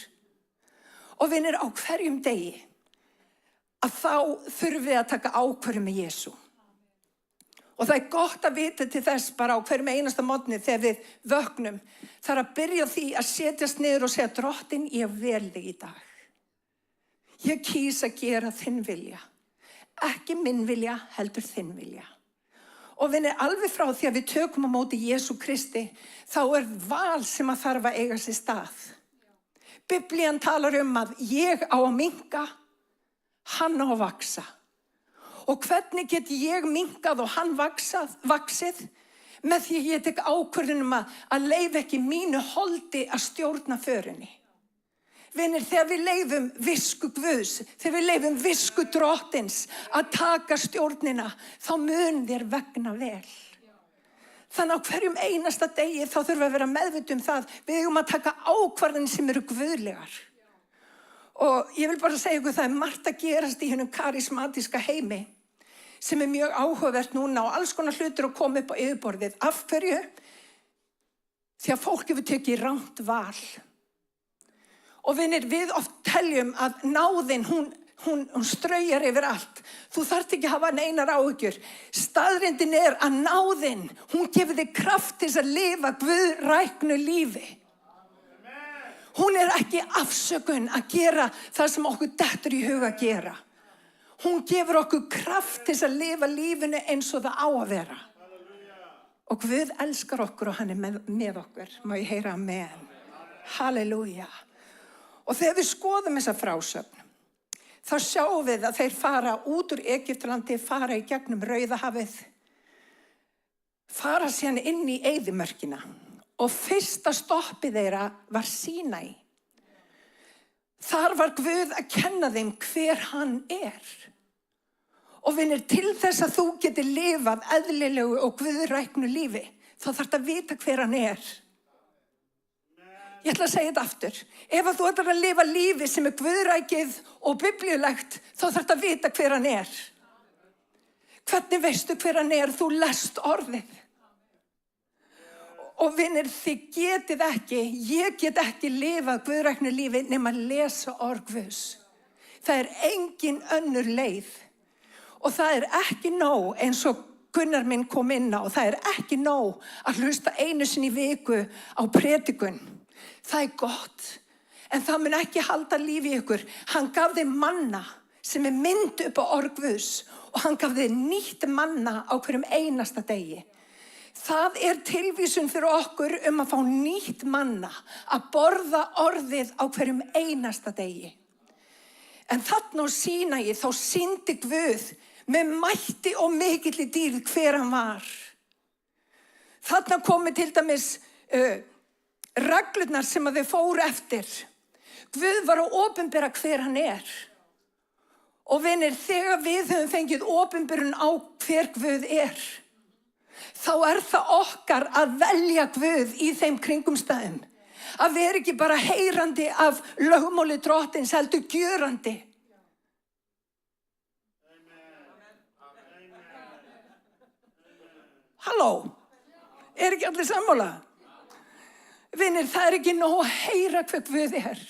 Og vinir, á hverjum degi að þá þurfum við að taka ákvörðun með Jesú. Og það er gott að vita til þess bara á hverjum einasta morgni þegar við vöknum. Það er að byrja á því að setjast niður og segja, Drottinn, ég vel þig í dag. Ég kýs að gera þinn vilja. Ekki minn vilja, heldur þinn vilja. Og vinir, alveg frá því að við tökum á móti Jesú Kristi, þá er val sem að þarf að eiga sér stað. Biblían talar að ég á að minnka, hann á að vaksa. Og hvernig get ég minnkað og hann vaxið? Með því ég tek ákvörðun að leyfa ekki mínu holdi að stjórna förinni. Vinir, þegar við leyfum visku Guðs, þegar við leyfum visku Drottins að taka stjórnina, þá mun þér vegna vel. Þannig á hverjum einasta degi þá þurfum við að vera meðvituð það. Við eigum að taka ákvarðanir sem eru guðlegar. Og ég vil bara segja ykkur, það er margt að gerast í hennum karismatíska heimi sem er mjög áhugavert núna og alls konar hlutir að koma upp á yfirborðið. Af hverju? Því að fólk hefur tekið rangt val. Og vinir, við oft teljum að náðin, hún straujar yfir allt. Þú þarft ekki að hafa neinar áhyggjur. Staðreyndin er að náðin, hún gefur þig kraft til að lifa guðræknu lífi. Hún er ekki afsökun að gera það sem okkur dettur í huga að gera. Hún gefur okkur kraft til að lifa lífinu eins og það á að vera. Og Guð elskar okkur og hann er með okkur. Má ég heyra amen. Halleluja. Og þegar við skoðum þessa frásögn, þá sjáum við að þeir fara út úr Egyptalandi, fara í gegnum Rauðahafið, fara síðan inn í eyðimörkina. Og fyrsta stoppið þeirra var Sínæ. Þar var Guð að kenna þeim hver hann er. Og vinir, til þess að þú getur lifað eðlilegu og guðræknu lífi, þá þarftu að vita hver hann er. Ég ætla að segja þetta aftur. Ef að þú ætlar að lifa lífi sem er guðrækið og biblíulegt, þá þarftu að vita hver hann er. Hvernig veistu hver hann er? Þú lest orðið. Og vinir, þið getið ekki, ég get ekki lifað guðræknu lífi nema að lesa orð Guðs. Það er engin önnur leið. Og það er ekki nóg eins og Gunnar minn kom inn á. Það er ekki nóg að hlusta einu sinni í viku á predikun. Það er gott, en það mun ekki halda lífi í ykkur. Hann gaf þeim manna sem er mynd upp á orð Guðs og hann gaf þeim nýtt manna á hverjum einasta degi. Það er tilvísun fyrir okkur að fá nýtt manna, að borða orðið á hverjum einasta degi. En þarna á Sínæ þá sýndi Guð með mætti og mikilli dýrð hver hann var. Þarna komi til dæmis reglurnar sem að þau fóru eftir. Guð var að opinbera hver hann er. Og vinir, þegar við höfum fengið opinberun á hver Guð er, þá er það okkar að velja Guð í þeim kringumstæðum. Að vera ekki bara heyrandi af lögmáli Drottins, heldur gjörandi. Halló, er ekki allir sammála? Vinir, það er ekki nóg að heyra hver Guð er.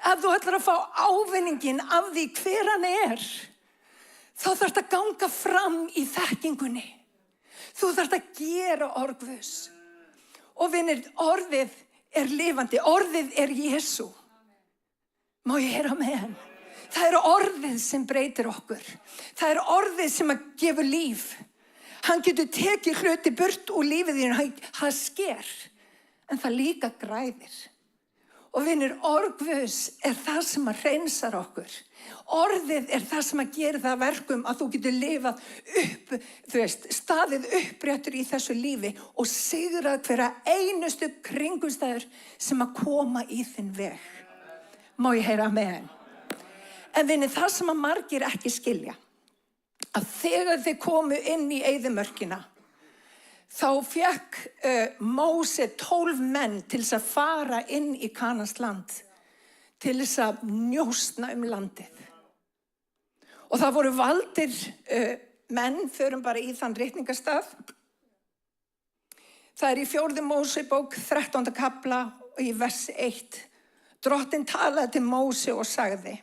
Ef þú ætlar að fá ávinningin af því hver hann er, þá þarftu að ganga fram í þekkingunni. Þú þarft að gera orð Guðs. Og vinir, orðið er lifandi, orðið er Jesú. Má ég heyra með hann? Það er orðið sem breytir okkur. Það er orðið sem að gefa líf. Hann getur tekið hluti burt úr lífið þínu, það sker, en það líka græðir. Og vinir, orð Guðs er það sem að hreinsar okkur. Orðið er það sem að gera það verkum að þú getur lifað upp, staðið uppréttur í þessu lífi og sigrað hverja einustu kringumstæður sem að koma í þinn veg. Má ég heyra með hann? En vinni, það sem að margir ekki skilja, að þegar þeir komu inn í eyðimörkina, þá fékk Móse 12 menn til þess að fara inn í Kanans land, til þess að njósna landið. Og það voru valdir menn, förum bara í þann ritningarstað. Það í 4. Mósebók 13. kafla og í vers 1. Drottinn talaði til Móse og sagði: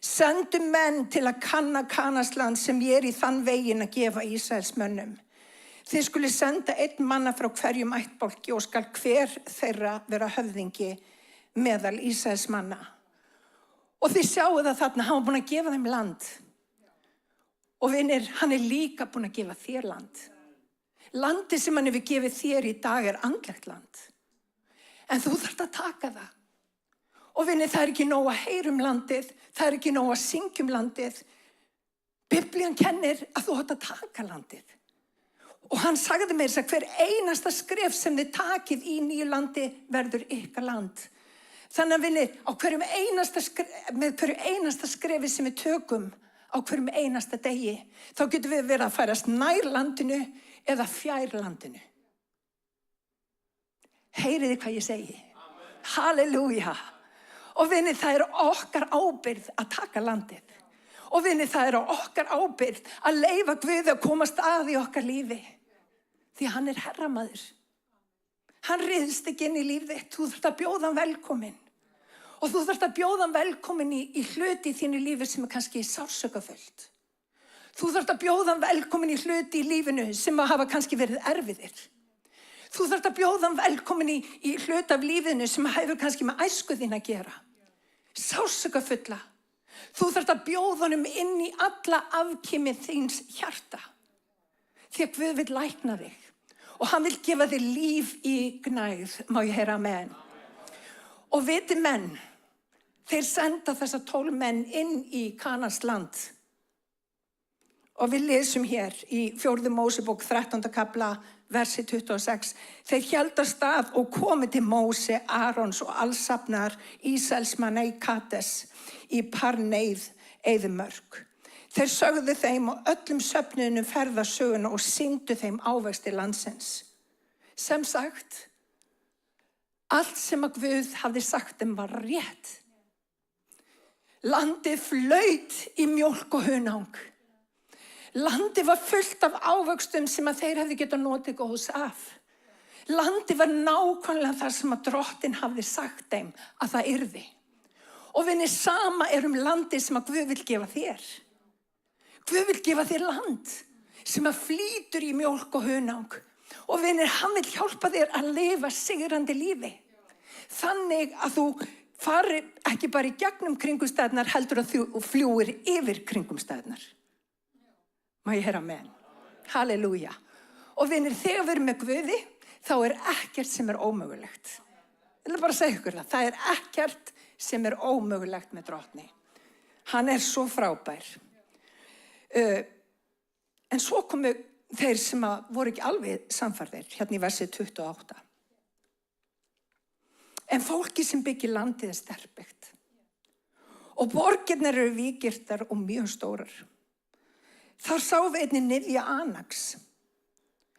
sendu menn til að kanna Kanasland sem ég í þann veginn að gefa Ísraelsmönnum. Þið skuli senda 1 manna frá hverjum ættbálki og skal hver þeirra vera höfðingi meðal Ísraelsmanna. Og þið sjáu það þarna, hann var búinn að gefa þeim land. Og vinir, hann líka búinn að gefa þér land. Landið sem hann hefur gefið þér í dag andlegt land. En þú þarft að taka það. Og vinir, það ekki nóg að heyra landið, það ekki nóg að syngja landið. Biblían kennir að þú átt að taka landið. Og hann sagði mér að hver einasta skref sem þið takið í nýju landi verður ykkar land. Þannig að vinir, með hverju einasta skrefi sem við tökum á hverjum einasta degi, þá getum við verið að færast nær landinu eða fjær landinu. Heyriði hvað ég segi? Halleluja! Og vinir, það okkar ábyrgð að taka landið. Og vinir, það okkar ábyrgð að leyfa Guði að komast að í okkar lífi. Því hann herramaður. Hann ryðst ekki inn í líf þitt. Þú þarft að bjóða hann velkomin. Og þú þarft að bjóða hann velkomin í hluti í þínu lífi sem kannski sársökafullt. Þú þarft að bjóða hann velkomin í hluti í lífinu sem hafa kannski verið erfiðir. Þú þarft að bjóða hann velkomin í hluti af lífinu sem hefur kannski með æsku þín að gera. Sársökafulla. Þú þarft að bjóða honum inn í alla afkimi þíns hjarta. Því að Guð vill lækna þig. Og hann vill gefa þig líf í gnægð, má ég heyra amen. Og viti menn, þeir senda þessa 12 menn inn í Kanans land. Og við lesum hér í 4. Mósebók 13. kafla, versi 26. Þeir héldu af stað og komu til Móse, Arons og allsafnar Ísraelsmanna í Kades, í Parneið, eyðimörk. Þeir sögðu þeim og öllum söfnuðunum ferðasöguna og syngdu þeim ávexti landsins. Sem sagt, allt sem að Guð hafði sagt þeim var rétt. Landið flaut í mjólk og hunang. Landið var fullt af ávöxtum sem að þeir hefði getað notið góðs af. Landið var nákvæmlega þar sem að Drottinn hafði sagt þeim að það yrði. Og vinni, sama landið sem að Guð vill gefa þér. Guð vill gefa þér land sem að flýtur í mjólk og hunang. Og vinir, hann vill hjálpa þér að lifa sigrandi lífi. Þannig að þú fari ekki bara í gegnum kringumstæðnar, heldur að þú fljúir yfir kringumstæðnar. Má ég heyra amen? Halleluja. Og vinir, þegar við erum með Guði, þá ekkert sem ómögulegt. Ég vil bara segja ykkur það. Það ekkert sem ómögulegt með Drottni. Hann svo frábær. En svo komu þeir sem voru ekki alveg samfærðir, hérna í versi 28. En fólki sem byggir landið sterkbyggt. Og borgirnar vígirtar og mjög stórar. Þar sáum við einnig niðja Anaks.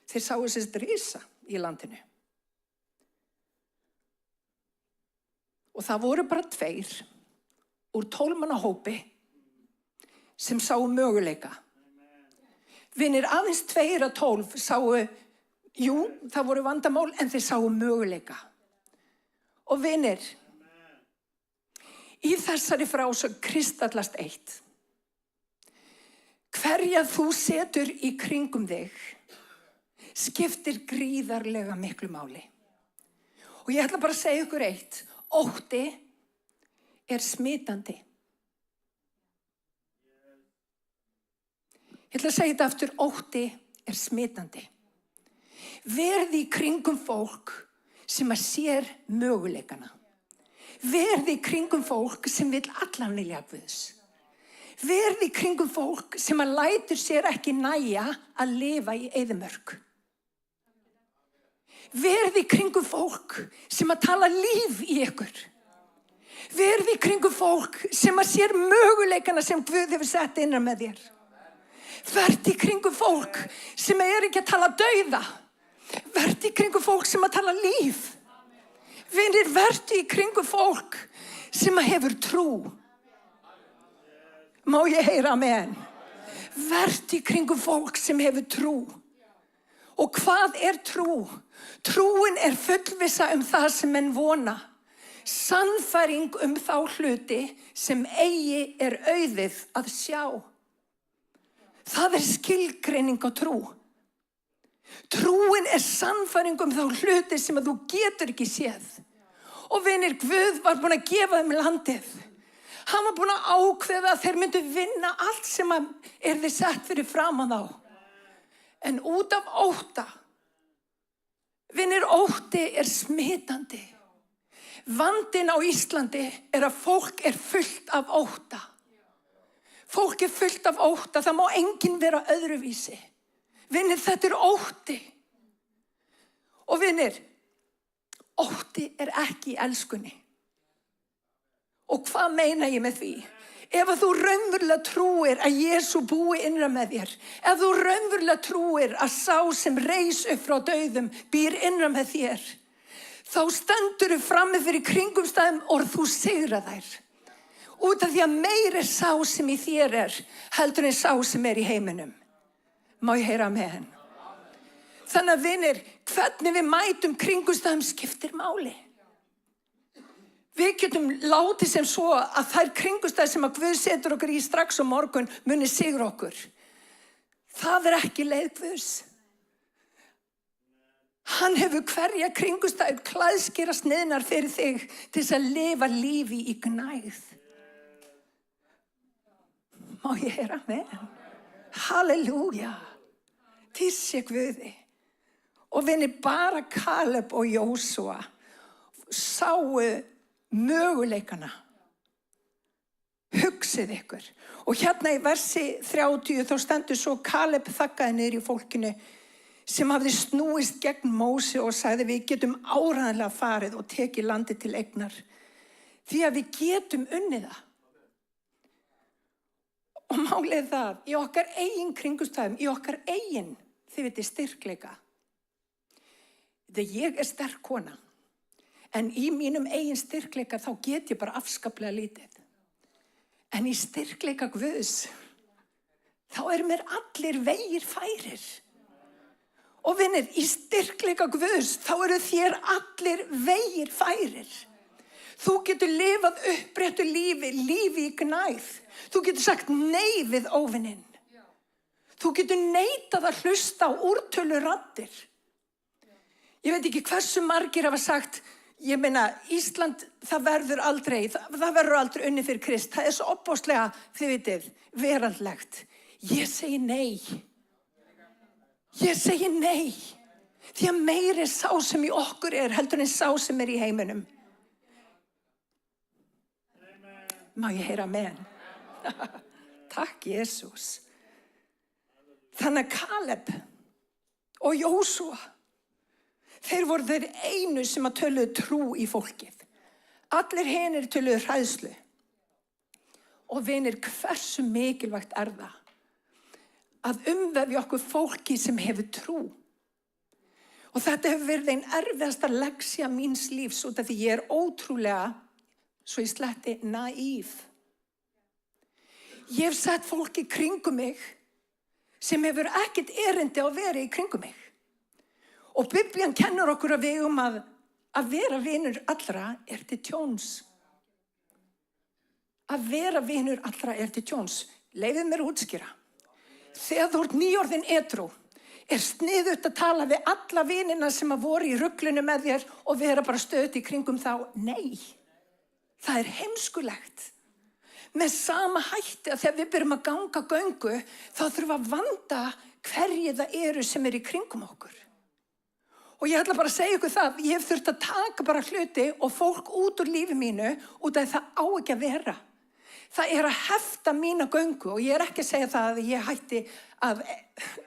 Þeir sáu sérst risa í landinu. Og það voru bara 2 úr 12 manna hópi sem sáu möguleika. Vinir, aðeins 2 af 12 sáu, jú, það voru vandamál, en þeir sáu möguleika. Og vinir, í þessari frásögn kristallast eitt. Hverja þú setur í kringum þig skiptir gríðarlega miklu máli. Og ég ætla bara að segja ykkur eitt. Ótti smitandi. Ég ætla að segja þetta aftur, ótti smitandi. Verði í kringum fólk sem að sér möguleikana. Verði í kringum fólk sem vill allan vilja Guðs. Verði í kringum fólk sem að lætur sér ekki nægja að lifa í eyðimörk. Verði í kringum fólk sem að tala líf í ykkur. Verð í kringum fólk sem að sér möguleikana sem Guð hefur sett innan með þér. Verð í kringum fólk sem ekki að tala dauða. Verð í kringum fólk sem að tala líf. Vinir, verð í kringum fólk sem að hefur trú. Má ég heyra amen? Verð í kringum fólk sem hefur trú. Og hvað trú? Trúin fullvissa það sem menn vona. Sannfæring þá hluti sem eigi auðið að sjá. Það skilgreining á trú. Trúin sannfæring þá hluti sem að þú getur ekki séð. Og vinir, Guð var búinn að gefa þeim landið. Hann var búinn að ákveða að þeir myndu vinna allt sem yrði sett fyrir framan þá. En út af ótta, vinir, ótti smitandi. Vandinn á Íslandi að fólk fullt af ótta. Fólk fullt af ótta, það má enginn vera öðruvísi. Vinir, þetta ótti. Og vinir, ótti ekki í elskunni. Og hvað meina ég með því? Ef þú raunverulega trúir að Jesú búi innra með þér, ef þú raunverulega trúir að sá sem reis upp frá dauðum býr innra með þér, þá stendur þú frammi fyrir kringumstæðum og þú sigra þær. Út af því að meiri sá sem í þér heldur en sá sem í heiminum. Má ég heyra með henn? Þannig að vinir, hvernig við mætum kringumstæðum skiptir máli. Við getum látið sem svo að þær kringumstæður sem að Guð setur okkur í strax á morgun muni sigra okkur. Það ekki leið Guðs. Hann hefur hverja kringumstæður klæðskera sniðnar fyrir þig til þess að lifa lífi í gnægð. Má ég heyra með? Halleluja. Tísi Guði. Og vinir, bara Kaleb og Jósúa sáu möguleikana. Hugsið ykkur. Og hérna í versi 30 þá stendur svo Kaleb þaggaði niður í fólkinu sem hafði snúist gegn Móse og sagði við getum áreiðanlega farið og tekið landið til eignar. Því að við getum unnið það. Og málið það, í okkar eigin kringumstæðum, í okkar eigin, þið vitið styrkleika. Ég sterk kona, en í mínum eigin styrkleika þá get ég bara afskaplega lítið. En í styrkleika Guðs, þá mér allir vegir færir. Og vinir, í styrkleika Guðs, þá þér allir vegir færir. Þú getur lifað uppréttu lífi, lífi í gnægð. Þú getur sagt nei við óvininn. Þú getur neitað að hlusta á úrtölu raddir. Ég veit ekki hversu margir hafa sagt, ég meina, Ísland, það verður aldrei unni fyrir Krist. Það svo opbóðslega, þið vitið, veraldlegt. Ég segi nei. Ég segi nei. Því að meiri sá sem í okkur heldur en sá sem í heiminum. Má ég heyra með hann? Takk, Jesús. Þannig að Kaleb og Jósúa, þeir voru þeir einu sem að töluðu trú í fólkið. Allir hinir töluðu hræðslu. Og vinir, hversu mikilvægt það að umvefja okkur fólki sem hefur trú. Og þetta hefur verið einn erfiðasta leksía míns lífs út af því ég ótrúlega, svo ég sletti, naív. Ég hef sett fólki kringum mig sem hefur ekkert erindi að vera í kringum mig. Og Biblían kennur okkur að við að vera vinur allra til tjóns. Að vera vinur allra til tjóns. Leyfið mér að útskýra. Þegar þú ert nýorðin edrú, sniðugt að tala við alla vinina sem að voru í ruglunu með þér og vera bara stöðugt í kringum þá? Nei, það heimskulegt. Með sama hætti að þegar við byrjum að ganga göngu, þá þurfum að vanda hverju það sem í kringum okkur. Og ég ætla bara að segja ykkur það, ég hef þurft að taka bara hluti og fólk út úr lífi mínu út af það á ekki að vera. Það að hefta mína göngu og ég ekki að segja það að ég hætti að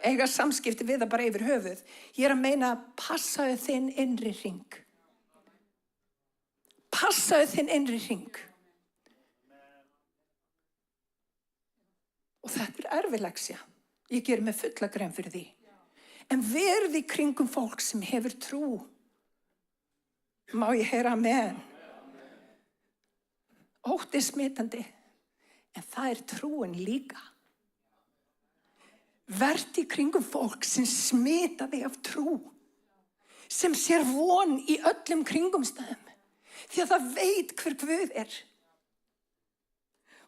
eiga samskipti við það bara yfir höfuð. Ég að meina, passaðu þinn innri hring. passaðu þinn innri hring. Og þetta erfið leksja. Ég ger mig fulla grein fyrir því. En verði í kringum fólk sem hefur trú. Má ég heyra amen? Ótti er smitandi, en það trúin líka. Verði í kringum fólk sem smita þig af trú. Sem sér von í öllum kringumstæðum. Því að það veit hver Guð er.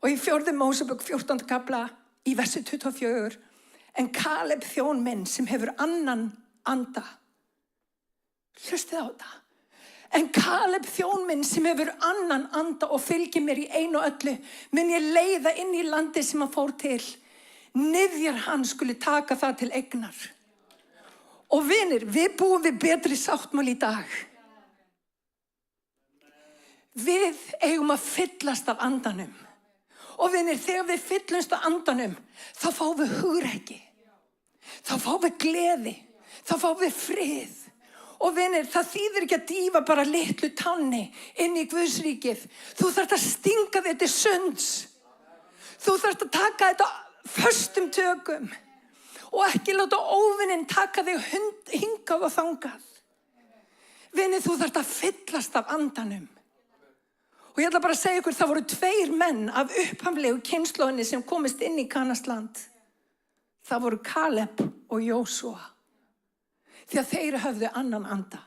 Og í 4. Mósebók 14. kafla í versi 24. En Kaleb þjón minn sem hefur annan anda. Hlustið á þetta. En Kaleb þjón minn sem hefur annan anda og fylgir mér í einu og öllu, mun ég leiða inn í landi sem hann fór til. Niðjar hann skuli taka það til eignar. Og vinir, við búum við betri sáttmál í dag. Við eigum að fyllast af andanum. Og vinir, þegar við fyllumst af andanum, þá fáum við hugrekki. Þá fáum við gleði. Þá fáum við frið. Og vinir, það þýðir ekki að dýfa bara litlu tanni inn í Guðsríkið. Þú þarft að stinga þetta sunds. Þú þarft að taka þetta föstum tökum. Og ekki láta óvinnin taka þig hingað og þangað. Vinir, þú þarft að fyllast af andanum. Og ég ætla bara að segja ykkur, það voru 2 menn af upphaflegu kynslóðinni sem komist inn í Kanasland. Það voru Kaleb og Jósúa. Því að þeir höfðu annan anda.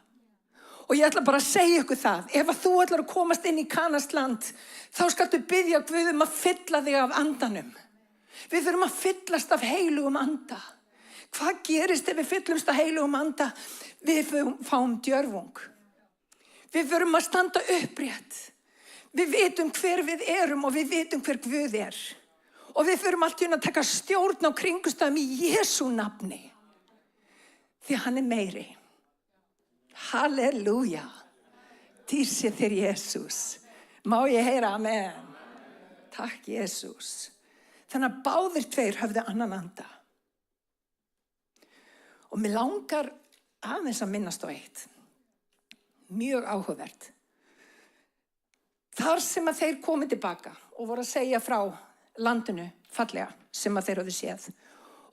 Og ég ætla bara að segja ykkur það, ef að þú ætlar að komast inn í Kanasland, þá skaltu biðja Guð að fylla þig af andanum. Við þurfum að fyllast af heilugum anda. Hvað gerist ef við fyllumst af heilugum anda? Við fáum djörfung. Við þurfum að standa upprétt. Við vitum hver við erum og við vitum hver Guð er. Og við þurfum alltaf að taka stjórn á kringumstæðum í Jesú nafni. Því hann meiri. Halleluja. Dýrsi þér Jesús. Má ég heyra amen? Takk Jesús. Þannig að báðir 2 höfðu annan anda. Og mér langar aðeins að minnast á eitt. Mjög áhugavert. Þar sem að þeir komið tilbaka og voru að segja frá landinu fallega sem að þeir höfðu séð.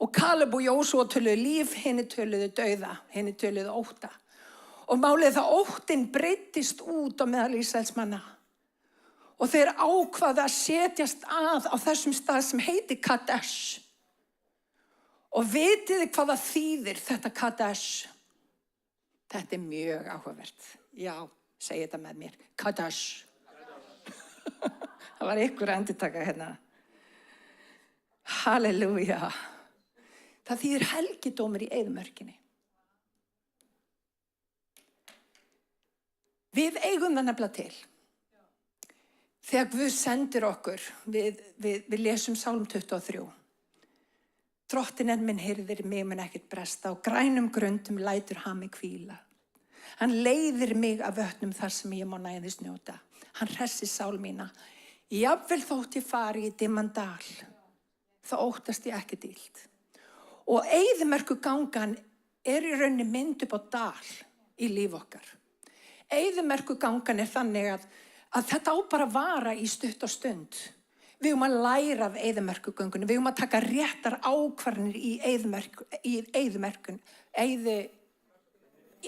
Og Kaleb og Jósúa töluðu líf, hinni töluðu dauða, hinni töluðu ótta. Og málið það óttinn breyttist út á meðal Ísraelsmanna. Og þeir ákvaðu að setjast að á þessum stað sem heitir Kadesh. Og vitið hvað það þýðir þetta Kadesh? Þetta mjög áhugavert. Já, segi þetta með mér. Kadesh. Það var ykkur að endurtaka hérna. Halleluja. Það þýðir helgidómur í eyðimörkinni. Við eigum það nefnilega til. Þegar Guð sendir okkur, við lesum Sálm 23. Drottinn minn hirðir mig mun ekkert bresta, á grænum grundum lætur hann mig hvíla. Hann leiðir mig af vötnum þar sem ég má næðis njóta. Hann hressir sál mína. Jafnvel þótt ég fari í dimman dal, þá óttast ég ekki dýlt. Og eyðimerku gangan í rauninni mynd upp á dal í líf okkar. Eyðimerku gangan þannig að þetta á bara að vara í stutt og stund. Við eigum að læra af eyðimerkugöngunni. Við eigum að taka réttar ákvarðanir í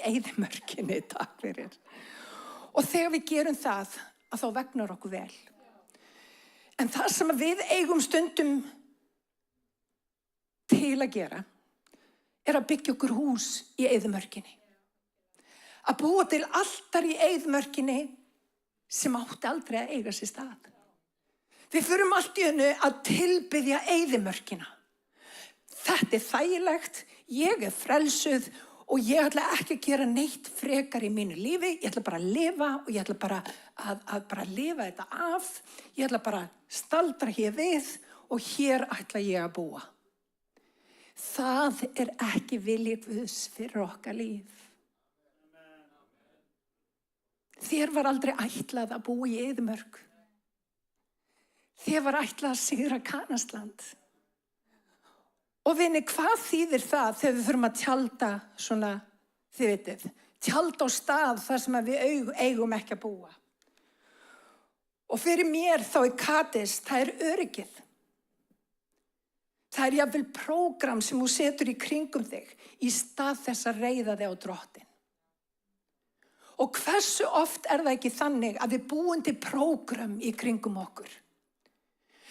eyðimörkinni, takk fyrir. Og þegar við gerum það, að þá vegnar okkur vel. En það sem við eigum stundum til að gera, að byggja okkur hús í eyðimörkinni. Að búa til altar í eyðimörkinni sem átti aldrei að eiga sér stað. Við förum allt í einu að tilbiðja eyðimörkina. Þetta þægilegt, ég frelsuð og ég ætla ekki að gera neitt frekar í mínu lífi. Ég ætla bara að lifa og ég ætla bara að bara lifa þetta af. Ég ætla bara að staldra hér við og hér ætla ég að búa. Það ekki vilji Guðs fyrir okkar líf. Þér var aldrei ætlað að búa í eyðimörk. Þér var ætlað að sigra Kanasland. Og vinni, hvað þýðir það þegar við þurfum að tjalda svona, þið vitið, tjalda á stað þar sem við eigum ekki að búa? Og fyrir mér þá Kades, það öryggið. Það jafnvel prógram sem þú setur í kringum þig í stað þess að reiða þig á Drottinn. Og hversu oft það ekki þannig að við búum til prógram í kringum okkur?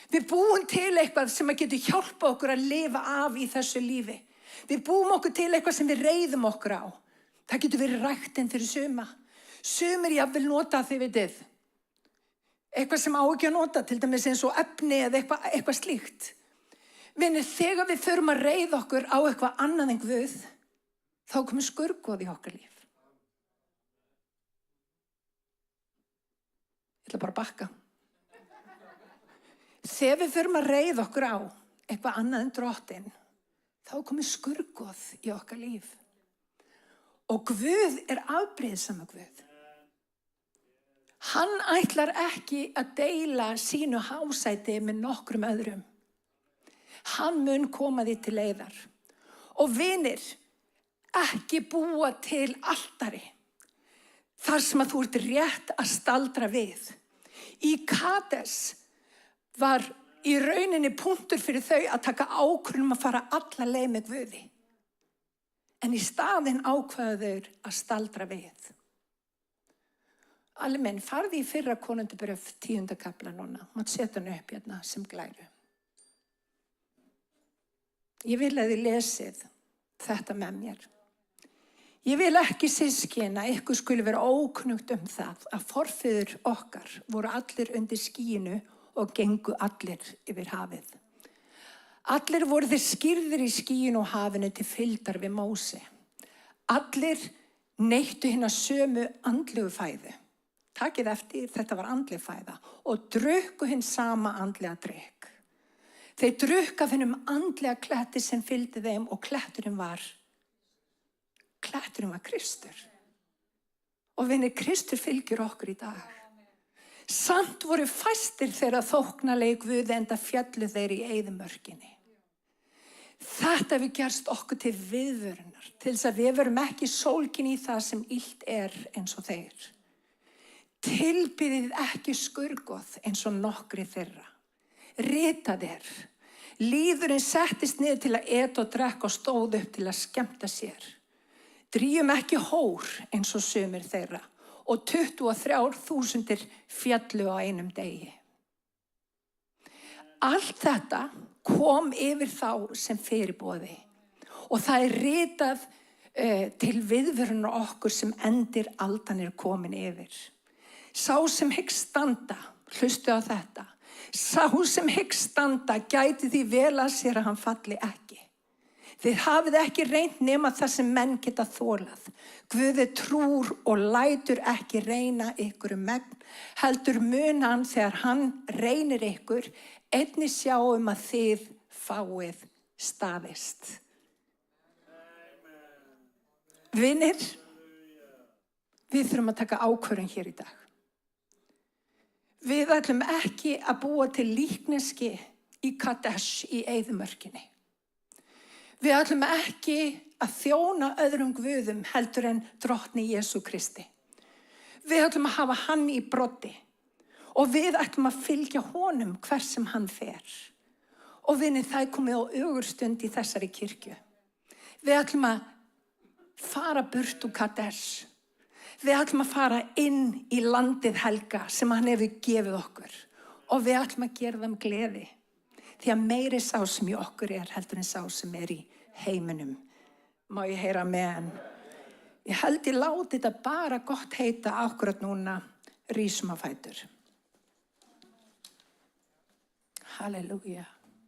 Við búum til eitthvað sem getur hjálpa okkur að lifa af í þessu lífi. Við búum okkur til eitthvað sem við reiðum okkur á. Það getur verið ræktinn fyrir suma. Sumir jafnvel nota þið vitið. Eitthvað sem á ekki að nota, til dæmis eins og efni eða eitthvað slíkt. Vinir, þegar við förum að reiða okkur á eitthvað annað en Guð, þá komur skurgoð í okkar líf. Ég ætla bara að bakka. Þegar við förum að reiða okkur á eitthvað annað en Drottinn, þá komur skurgoð í okkar líf. Og Guð afbrýðisama Guð. Hann ætlar ekki að deila sínu hásæti með nokkrum öðrum. Hann mun koma því til leiðar. Og vinir, ekki búa til altari þar sem að þú ert rétt að staldra við. Í Kades var í rauninni punktur fyrir þau að taka ákvörðun að fara alla leið með Guði. En í staðinn ákveða þau að staldra við. Almenn, farði í fyrra Konungabrif 10. kafla núna. Mátt setja hann upp hérna sem glæru. Ég vil að þið lesið þetta með mér. Ég vil ekki systkina ykkur skuli vera ókunnugt það að forfeður okkar voru allir undir skýinu og gengu allir yfir hafið. Allir voru þeir skýrðir í skýinu og hafinu til fylgdar við Móse. Allir neyttu hina sömu andlegu fæðu. Takið eftir, þetta var andleg fæða og drukku hinn sama andlega drykk. Þeir drukku af hinum andlega kletti sem fylgdi þeim og kletturinn var Kristur. Og vinir, Kristur fylgir okkur í dag. Samt voru fæstir þeirra þóknarlegi Guði enda fjallu þeir í eyðimörkinni. Þetta hefur gerst okkur til viðvörunar, til þess að við verum ekki sólkin í það sem illt eins og þeir. Tilbyrðið ekki skurgoð eins og nokkri þeirra. Rita þér. Lýðurinn settist niður til að eta og drekka og stóð upp til að skemmta sér. Drífum ekki hór eins og sumir þeirra og 23.000 fjallu á einum degi. Allt þetta kom yfir þá sem fyrirboði og það ritað til viðvörunar okkur sem endir aldan komin yfir. Sá sem hyggst standa, hlustu á þetta, sá sem hyggst standa gæti því vel að sér að hann falli ekki. Þið hafið ekki reynt nema það sem menn geta þolað. Guð trúr og lætur ekki reyna ykkur megn, heldur mun hann þegar hann reynir ykkur, einnig sjá að þið fáið staðist. Vinir, við þurfum að taka ákvörðun hér í dag. Við ætlum ekki að búa til líkneski í Kadesh í eyðimörkinni. Við ætlum ekki að þjóna öðrum guðum heldur en Drottni Jesú Kristi. Við ætlum að hafa hann í broddi og við ætlum að fylgja honum hver sem hann fer. Og vinir, það komið á ögurstund í þessari kirkju. Við ætlum að fara burt úr Kadesh. Við ætlum að fara inn í landið helga sem hann hefur gefið okkur og við ætlum að gera þeim gleði því að meiri sá sem í okkur heldur en sá sem í heiminum. Má ég heyra amen? Ég held ég láti þetta bara gott heita akkurat núna, rísum á fætur. Halleluja.